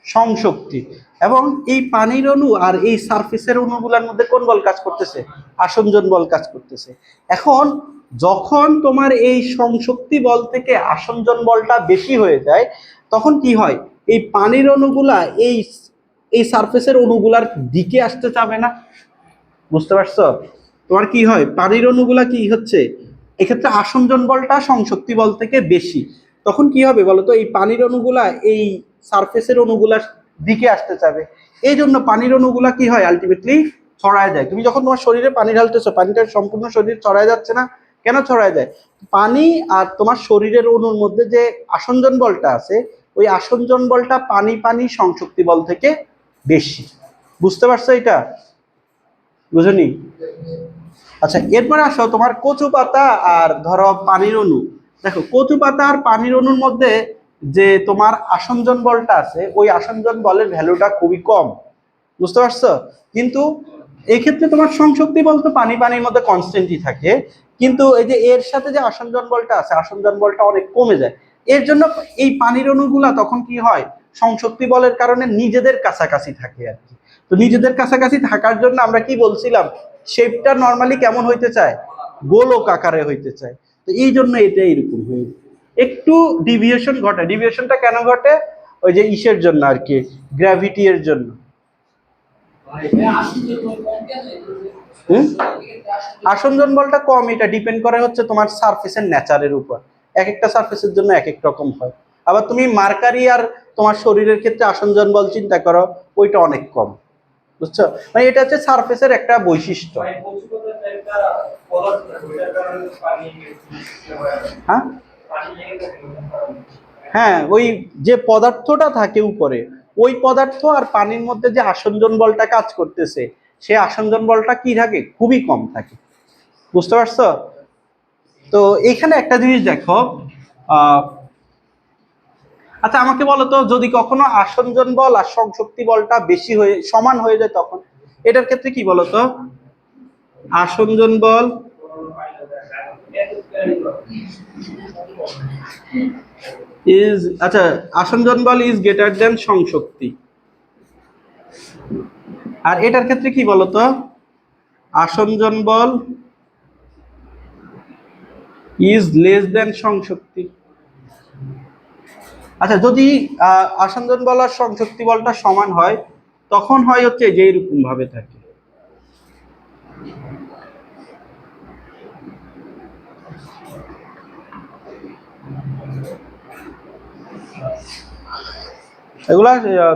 সংশক্তি। এবং এই পানির অণু আর এই সারফেসের অণুগুলোর মধ্যে কোন বল কাজ করতেছে? আসঞ্জন বল কাজ করতেছে। এখন যখন তোমার এই সংশক্তি বল থেকে আসঞ্জন বলটা বেশি হয়ে যায় তখন কি হয়, এই পানির অণুগুলা এই এই সারফেসের অণুগুলার দিকে আসতে চাবে না। বুঝতে পারছো? তোমার কি হয়, পানির অণুগুলা কি হচ্ছে, এক্ষেত্রে আসঞ্জন বলটা সংশক্তি বল থেকে বেশি, তখন কি হবে বলতো, এই পানির অণুগুলা এই সারফেসের অণুগুলার দিকে আসতে চাবে। এই জন্য পানির অণুগুলা কি হয়, আলটিমেটলি ছড়ায় যায়। তুমি যখন তোমার শরীরে পানি ঢালতেছো, পানিটা সম্পূর্ণ শরীর ছড়ায় যাচ্ছে না, কেন ছড়ায় যায়? পানি আর তোমার শরীরের অণুর মধ্যে যে আসঞ্জন বলটা আছে, ওই আসঞ্জন বলটা পানি পানি সংশক্তি বল থেকে বেশি। বুঝতে পারছো এটা? বুঝনি? আচ্ছা, এরপরে আসো তোমার কচু পাতা আর ধরো পানির অণু। দেখো, কচু পাতা আর পানির অণুর মধ্যে যে তোমার আসঞ্জন বলটা আছে, ওই আসঞ্জন বলের ভ্যালুটা খুবই কম। বুঝতে পারছো? কিন্তু এই ক্ষেত্রে তোমার সংশক্তি বল তো পানি পানির মধ্যে কনস্ট্যান্টই থাকে, কিন্তু এই যে এর সাথে যে আসঞ্জন বলটা আছে, আসঞ্জন বলটা অনেক কমে যায়। এর জন্য এই পানির অণুগুলা তখন কি হয়, সংশক্তি বলের কারণে নিজেদের কাছাকাছি থাকে আর কি। তো নিজেদের কাছাকাছি থাকার জন্য আমরা কি বলছিলাম, শেপটা নর্মালি কেমন হইতে চায়, গোলক আকারে হইতে চায়। তো এই জন্য এটা এরকম হয়ে একটু ডিভিয়েশন ঘটে। ডিভিয়েশনটা কেন ঘটে? ওই যে ইসের জন্য আর কি, গ্র্যাভিটি এর জন্য। হুম, আসঞ্জন বলটা কম, এটা ডিপেন্ড করে হচ্ছে তোমার সারফেসের নেচারের উপর। এক একটা সারফেসের জন্য এক এক রকম হয়। আবার তুমি মার্কারি আর তোমার শরীরের ক্ষেত্রে আসঞ্জন বল চিন্তা করো, ওইটা অনেক কম। বুঝছো? মানে এটা হচ্ছে সারফেসের একটা বৈশিষ্ট্য। হ্যাঁ, হ্যাঁ, ওই যে পদার্থটা থাকে উপরে, ওই পদার্থ আর পানির মধ্যে যে আসঞ্জন বলটা কাজ করতেছে, সেই আসঞ্জন বলটা কি থাকে, খুবই কম থাকে। বুঝতে পারছো? তো এখানে একটা জিনিস দেখো, আহ আচ্ছা আমাকে বলো তো, যদি কখনো আসঞ্জন বল আর সংশক্তি বলটা বেশি হয়ে সমান হয়ে যায় তখন এটার ক্ষেত্রে কি বলো তো? আসঞ্জন বল ইজ, আচ্ছা, আসঞ্জন বল ইজ গ্রেটার দেন সংশক্তি, আর এটার ক্ষেত্রে কি বলতো, আসঞ্জন বল ইজ লেস দেন সংশক্তি। আচ্ছা, যদি আসঞ্জন বল আর সংশক্তি বলটা সমান হয় তখন হয় হচ্ছে যে এরকম ভাবে থাকে। এগুলা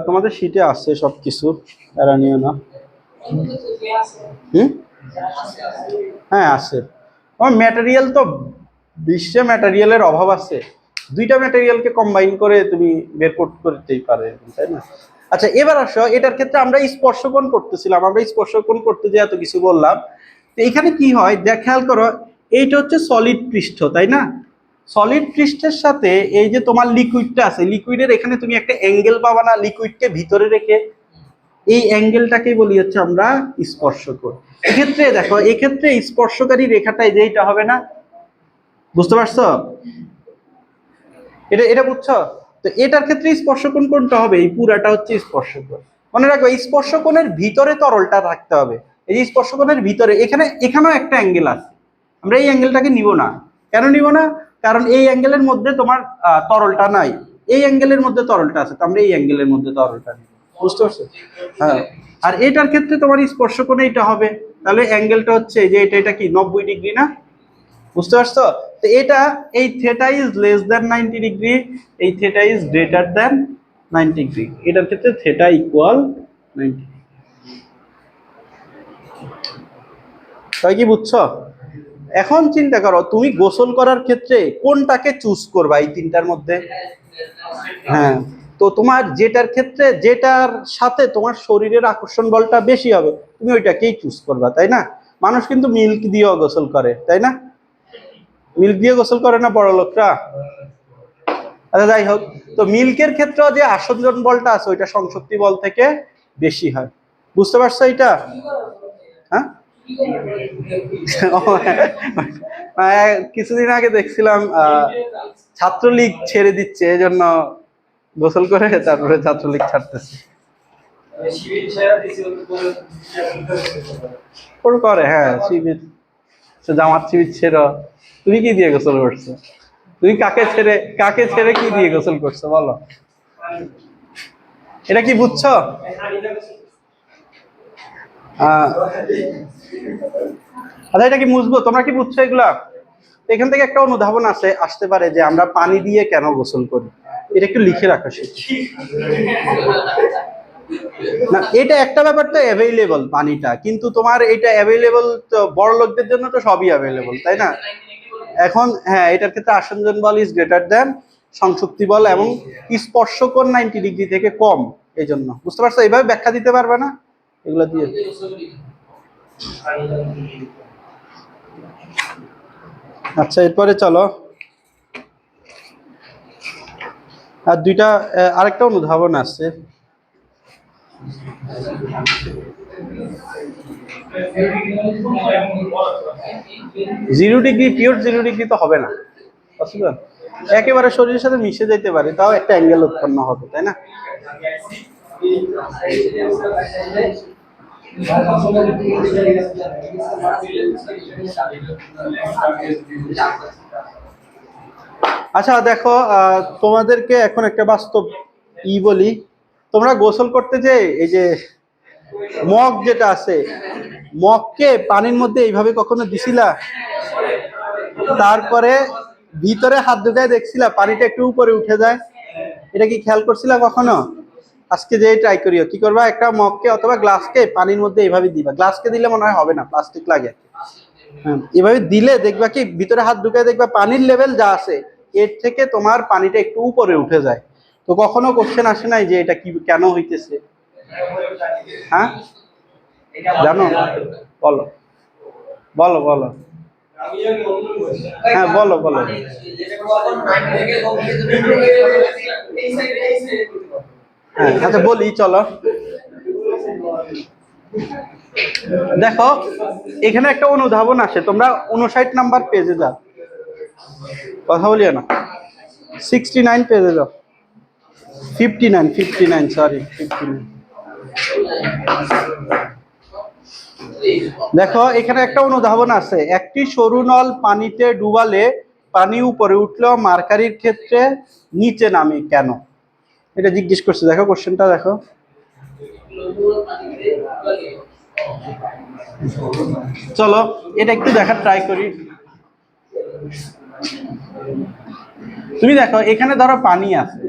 তোমাদের শীটে আছে সবকিছু, এরা নিও না। হুম, হ্যাঁ আছে। আমার ম্যাটেরিয়াল তো, বিশ্বে ম্যাটেরিয়ালের অভাব আছে, দুইটা ম্যাটেরিয়ালকে কম্বাইন করে তুমি বের করতেই পারো এরকম, তাই না? আচ্ছা, এবার আসো, এটার ক্ষেত্রে আমরা স্পর্শকোণ করতেছিলাম, আমরা স্পর্শকোণ করতে যে এত কিছু বললাম, তো এখানে কি হয় দেখ, খেয়াল করো, এইটা হচ্ছে সলিড পৃষ্ঠ, তাই না? সলিড পৃষ্ঠের সাথে এই যে তোমার লিকুইডটা আছে, লিকুইডের এখানে তুমি একটা অ্যাঙ্গেল পাবা না লিকুইডকে ভিতরে রেখে, এই অ্যাঙ্গেলটাকেই বলি হচ্ছে আমরা স্পর্শকোণ। এক্ষেত্রে দেখো, এক্ষেত্রে স্পর্শকারী রেখাটা এই যে এটা হবে না। বুঝতে পারছো? এটা এটা বুঝছো? তো এটার ক্ষেত্রে স্পর্শকোণ কোনটা হবে, এই পুরাটা হচ্ছে স্পর্শকোণ। মনে রাখো, এই স্পর্শকোণের ভিতরে তরলটা রাখতে হবে। এই যে স্পর্শকোণের ভিতরে এখানে এখানেও একটা অ্যাঙ্গেল আছে, আমরা এই অ্যাঙ্গেলটাকে নিব না। কেন নিব না? কারণ এই অ্যাঙ্গেলের মধ্যে তোমার তরলটা নাই, এই অ্যাঙ্গেলের মধ্যে তরলটা আছে, তো আমরা এই অ্যাঙ্গেলের মধ্যে তরলটা নিব। বুঝতে পারছো? হ্যাঁ। আর এটার ক্ষেত্রে তোমার স্পর্শকোণ এইটা হবে, তাহলে অ্যাঙ্গেলটা হচ্ছে যে এটা এটা কি 90 ডিগ্রি না? বুঝতে পারছো? তো এটা, এই theta is less than 90 degree, এই theta is greater than 90 degree, এটার ক্ষেত্রে থেটা ইকুয়াল 90। তাই কি বুঝছো? এখন চিন্তা করো, তুমি গোসল করার ক্ষেত্রে কোনটাকে চুজ করবা এই তিনটার মধ্যে? হ্যাঁ, তো তোমার যেটার ক্ষেত্রে, যেটার সাথে তোমার শরীরের আকর্ষণ বলটা বেশি হবে, তুমি ওইটাকেই চুজ করবা, তাই না? মানুষ কিন্তু মিল্ক দিয়েও গোসল করে, তাই না? মিল্ক দিয়ে গোসল করে না বড় লোকরা? আচ্ছা, যাই হোক, তো মিল্কের ক্ষেত্রেও যে আসঞ্জন বলটা আছে, ওইটা সংশক্তি বল থেকে বেশি হয়। বুঝতে পারছো এটা? হ্যাঁ। কিছুদিন আগে দেখছিলাম ছাত্রলীগ ছেড়ে দিচ্ছে, এই জন্য গোসল করে তারপরে ছাত্রলীগ ছাড়তেছে। ওর করে, হ্যাঁ, শিবির, জামাত শিবির ছেড়ে তুমি কি দিয়ে গোসল করছো? তুমি কাকে ছেড়ে কি দিয়ে গোসল করছো বলো? এটা কি বুঝছো? আচ্ছা, এটা কি বুঝবো? তোমরা কি বুঝছো এগুলা? এখান থেকে একটা অনুধাবন আসতে পারে যে আমরা পানি দিয়ে কেন গোসল করি। এটা একটু লিখে রাখো না, এটা একটা ব্যাপার তো অ্যাভেইলেবল পানিটা, কিন্তু তোমার এটা অ্যাভেইলেবল তো বড় লোকদের জন্য তো সবই অ্যাভেইলেবল, তাই না? এখন হ্যাঁ, এটার ক্ষেত্রে আসঞ্জন বল ইজ গ্রেটার দ্যান সংসক্তি বল, এবং স্পর্শকোণ 90 ডিগ্রি থেকে কম। এই জন্য বুঝতে পারছো? এইভাবে ব্যাখ্যা দিতে পারবে না এগুলো দিয়ে? আচ্ছা, এরপরে চলো আর দুইটা আরেকটা অনুধাবন আছে। জিরো ডিগ্রি, পিওর 0 ডিগ্রি তো হবে না, পসিবল? একেবারে শরীরের সাথে মিশে যেতে পারে, তাও একটা অ্যাঙ্গেল উৎপন্ন হবে, তাই না? আচ্ছা দেখো, তোমাদেরকে এখন একটা বাস্তব বলি। তোমরা গোসল করতে যে এই যে মগ যেটা আছে, মগকে পানির মধ্যে এইভাবে কখনো দিছিলা? তারপরে ভিতরে হাত ঢুকায় দেখছিলা পানিটা একটু উপরে উঠে যায়? এটা কি খেয়াল করছিলা কখনো? আজকে যে ট্রাই করিও, কি করবা, একটা মগকে অথবা গ্লাসকে পানির মধ্যে এইভাবে দিবা। গ্লাসকে দিলে মনে হয় হবে না, প্লাস্টিক লাগে। হ্যাঁ, এভাবে দিলে দেখবা কি ভিতরে হাত ঢুকায় দেখবা পানির লেভেল যা আছে এর থেকে তোমার পানিটা একটু উপরে উঠে যায়। তো কখনো কোশ্চেন আসে নাই যে এটা কি কেন হইতেছে? হ্যাঁ, জানো? বলো বলো বলো। হ্যাঁ, বলো বলো। হ্যাঁ, আচ্ছা বলি চলো। দেখো, এখানে একটা অনুধাবন আসে, তোমরা 59 নাম্বার পেজে যাও। কথা বলিও না, 69 পেজে যাও। 59 সরি 59। দেখো, এখানে একটা অনুধাবন আছে, একটি সরু নল পানিতে ডুবালে পানি উপরে উঠলেও মার্কারির ক্ষেত্রে নিচে নামে কেন? এটা জিজ্ঞেস করছে। দেখো কোশ্চেনটা দেখো। চলো এটা একটু দেখার ট্রাই করি। তুমি দেখো, এখানে ধরো পানি আছে,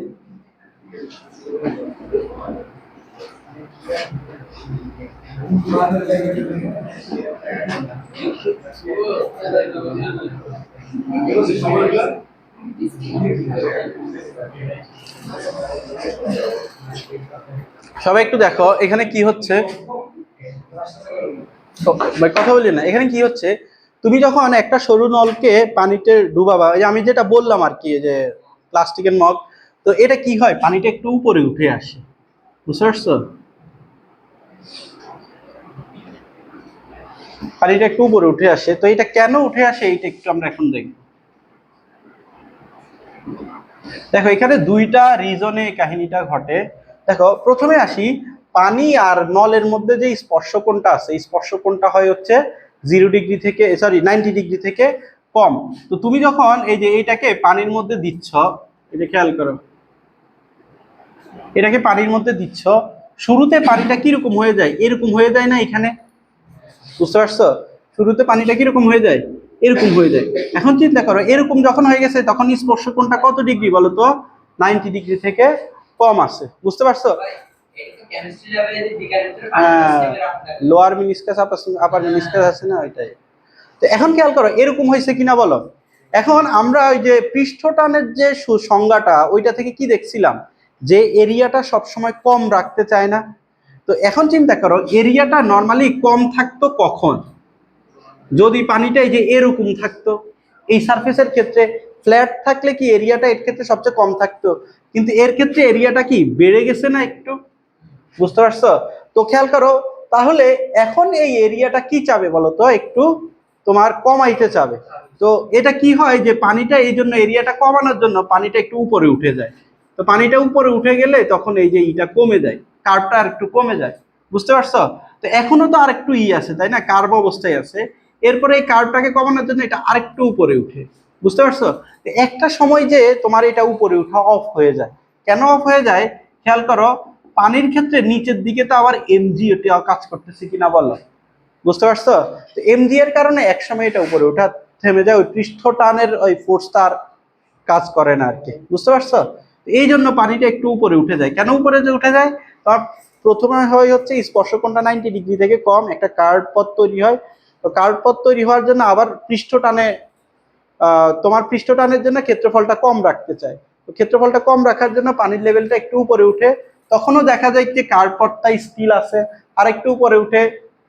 সবাই একটু দেখো এখানে কি হচ্ছে। কথা বলি না, এখানে কি হচ্ছে, তুমি যখন একটা সরু নলকে পানিতে ডুবাবা, এই আমি যেটা বললাম আর কি, যে প্লাস্টিকের মগ, তো এটা কি হয়, পানিটা একটু উপরে উঠে আসে, বুঝতে পারছো? পানিটা একটু উপরে উঠে আসে। তো এটা কেন উঠে আসে এইটা একটু আমরা এখন দেখব। দেখো, এখানে দুইটা রিজনে কাহিনীটা ঘটে। দেখো, প্রথমে আসি, পানি আর নলের মধ্যে যে স্পর্শকোণটা আছে, এই স্পর্শকোণটা হয় হচ্ছে 0 ডিগ্রি থেকে, সরি 90 ডিগ্রি থেকে কম। তো তুমি যখন এই যে এইটাকে পানির মধ্যে দিচ্ছ, এটা খেয়াল করো, এটাকে পানির মধ্যে দিচ্ছ, শুরুতে পানিটা কিরকম হয়ে যায়, এরকম হয়ে যায় না এখানে? বুঝতে পারছো? শুরুতে পানিটা কিরকম হয়ে যায়, এরকম হয়ে যায়। এখন চিন্তা করো, এরকম যখন হয়ে গেছে তখন স্পর্শকোণটা কত ডিগ্রি বলো তো? 90 ডিগ্রি থেকে কম আছে, বুঝতে পারছো? লোয়ার মিনিস্কাস আপার মিনিস্কাস আছে না, ওইটাই। তো এখন খেয়াল করো এরকম হয়েছে কিনা বলো। এখন আমরা ওই যে পৃষ্ঠটানের যে সংজ্ঞাটা, ওইটা থেকে কি দেখছিলাম, যে এরিয়াটা সবসময় কম রাখতে চায় না। তো এখন চিন্তা করো, এরিয়াটা নর্মালি কম থাকতো কখন? যদি পানিটা এই যে এরকম থাকতো, এই সারফেসের ক্ষেত্রে ফ্ল্যাট থাকলে কি এরিয়াটা এর ক্ষেত্রে সবচেয়ে কম থাকতো, কিন্তু এর ক্ষেত্রে এরিয়াটা কি বেড়ে গেছে না একটু? বুঝতে পারছো? তো খেয়াল করো, তাহলে এখন এই এরিয়াটা কি চাবে বলো তো, একটু তোমার কমাইতে চাবে। তো এটা কি হয়, যে পানিটা এই জন্য এরিয়াটা কমানোর জন্য পানিটা একটু উপরে উঠে যায়। তো পানিটা উপরে উঠে গেলে তখন এই যে ইটা কমে যায়, কার্ভটা আর একটু কমে যায়, বুঝতে পারছো? তো এখনো তো আর একটু আছে, তাই না, কার্ভ অবস্থায় আছে। এরপরে এই কার্ভটাকে কমানোর জন্য এটা আরেকটু উপরে উঠে, বুঝতে পারছো? তো একটা সময় যে তোমার এটা উপরে উঠা অফ হয়ে যায়। কেন অফ হয়ে যায় খেয়াল করো, পানির ক্ষেত্রে নিচের দিকে তো আবার এমজি এটা কাজ করতেছে কিনা বলো, বুঝতে পারছো? তো এমজি এর কারণে একসময় এটা উপরে ওঠা থেমে যায়, ওই পৃষ্ঠ টানের ওই ফোর্স তার কাজ করে না আর কি, বুঝতে পারছো? এই জন্য পানিটা একটু উপরে উঠে যায়। কেন উপরে যে উঠে যায়? তোমার প্রথমে হয় হচ্ছে স্পর্শকোণটা 90 ডিগ্রি থেকে কম, একটা কার্ভ পথ তৈরি হয়। তো কার্ভ পথ তৈরি হওয়ার জন্য আবার পৃষ্ঠ টানে তোমার পৃষ্ঠ টানের জন্য ক্ষেত্রফলটা কম রাখতে চায়। তো ক্ষেত্রফলটা কম রাখার জন্য পানির লেভেলটা একটু উপরে উঠে, তখনও দেখা যায় যে কার্ভ পথটা স্টিল আছে, আর একটু উপরে উঠে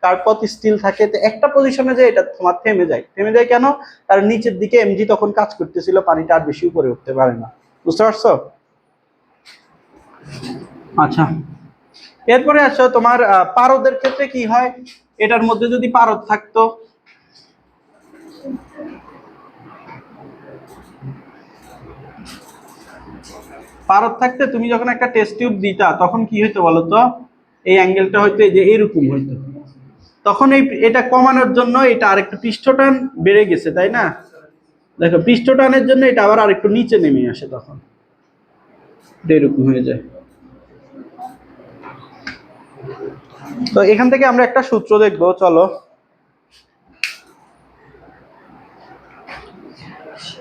কার্ভ পথ স্টিল থাকে। তো একটা পজিশনে যে এটা তোমার থেমে যায়। থেমে যায় কেন? কারণ নিচের দিকে এমজি তখন কাজ করতেছিল, পানিটা আর বেশি উপরে উঠতে পারে না, বুঝতে পারছো? আচ্ছা, এরপরে আসো তোমার পারদের ক্ষেত্রে কি হয়। এটার মধ্যে যদি পারদ থাকতো, পারদ থাকতে তুমি যখন একটা টেস্ট টিউব দিতা তখন কি হইতো বলতো? এই অ্যাঙ্গেলটা হয়তো এই যে এরকম হইতো। তখন এটা কমানোর জন্য এটা আরেকটু পৃষ্ঠটান বেড়ে গেছে, তাই না? দেখো পৃষ্ঠটানের জন্য এটা আবার আরেকটু নিচে নেমে আসে, তখন এরকম হয়ে যায়। তো এখান থেকে আমরা একটা সূত্র দেখবো, চলো।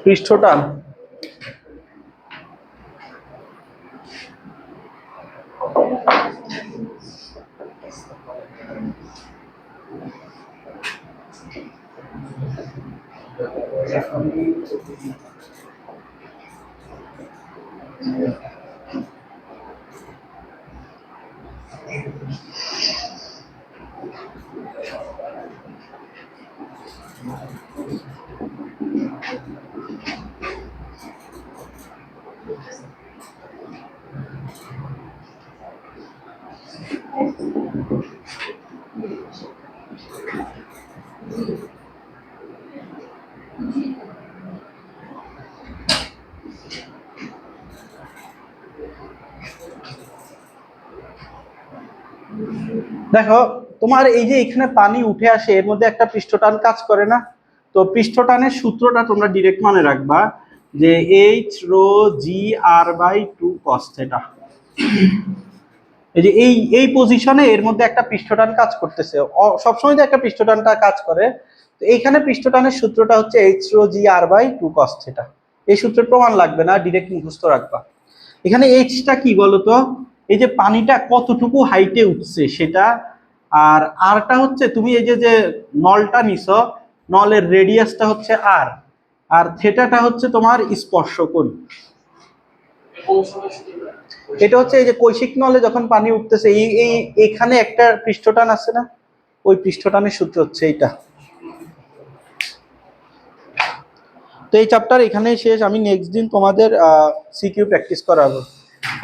পৃষ্ঠটান দেখো, তোমার এই যে এখানে পানি উঠে আসে, এর মধ্যে একটা পৃষ্ঠটান কাজ করে না? তো পৃষ্ঠটানের সূত্রটা তোমরা ডিরেক্ট মনে রাখবা, যে H rho g r by 2 cos theta. এই যে এই পজিশনে এর মধ্যে একটা পৃষ্ঠটান কাজ করতেছে, সবসময় তো একটা পৃষ্ঠটানটা কাজ করে। তো এইখানে পৃষ্ঠটানের সূত্রটা হচ্ছে H rho g r by 2 cos theta. এই সূত্রের প্রমাণ লাগবে না, ডিরেক্ট মুখস্থ রাখবা। এখানে এইচটা কি বলতো? এই যে পানিটা কতটুকু হাইটে উঠছে সেটা। আর আরটা হচ্ছে তুমি এই যে নলটা নিছো, নলের রেডিয়াসটা হচ্ছে আর, আর থেটাটা হচ্ছে তোমার স্পর্শকোণ। এটা হচ্ছে এই যে কৈশিক নলে যখন পানি উঠতেছে, এখানে একটা পৃষ্ঠটান আছে না, ওই পৃষ্ঠটানের সূত্র হচ্ছে এইটা। তো এই চ্যাপ্টার এখানেই শেষ। আমি নেক্সট দিন তোমাদের সিকিউ প্র্যাকটিস করাবো।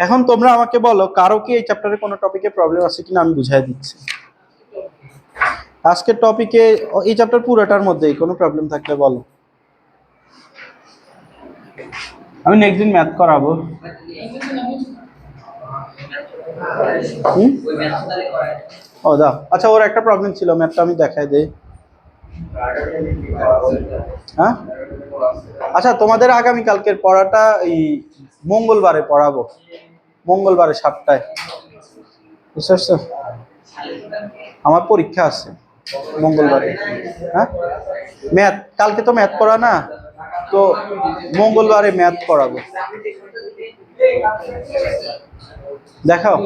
এখন তোমরা আমাকে বলো, কারো কি এই চ্যাপ্টারে কোনো টপিকে প্রবলেম আছে কিনা, আমি বুঝাই দিচ্ছি। আজকের টপিকে এই চ্যাপ্টার পুরোটার মধ্যেই কোনো প্রবলেম থাকলে বলো। আমি নেক্সট দিন ম্যাথ করাবো। ও দাও, আচ্ছা, ওর একটা প্রবলেম ছিল, ম্যাথটা আমি দেখাই দেই। হ্যাঁ, আচ্ছা, তোমাদের আগামী কালকের পড়াটা এই মঙ্গলবারে পড়াবো, মঙ্গলবারে 7টায়, বুঝতে পারছো? আমার পরীক্ষা আছে মঙ্গলবারে। হ্যাঁ, ম্যাথ কালকে তো ম্যাথ পড়া না, তো মঙ্গলবারে ম্যাথ পড়াবো। দেখাও।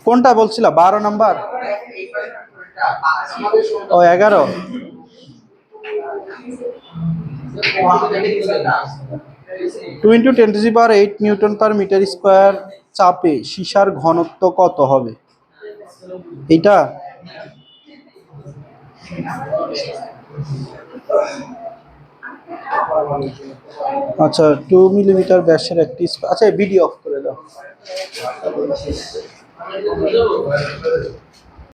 কোনটা বলছিলা, 12 নাম্বার? ও 11। Two into 10⁸ newton per metre square চাপে সীসার ঘনত্ব কত হবে? এইটা আচ্ছা, 2 মিলিমিটার ব্যাসের একটি আচ্ছা, ভিডিও অফ করে দাও।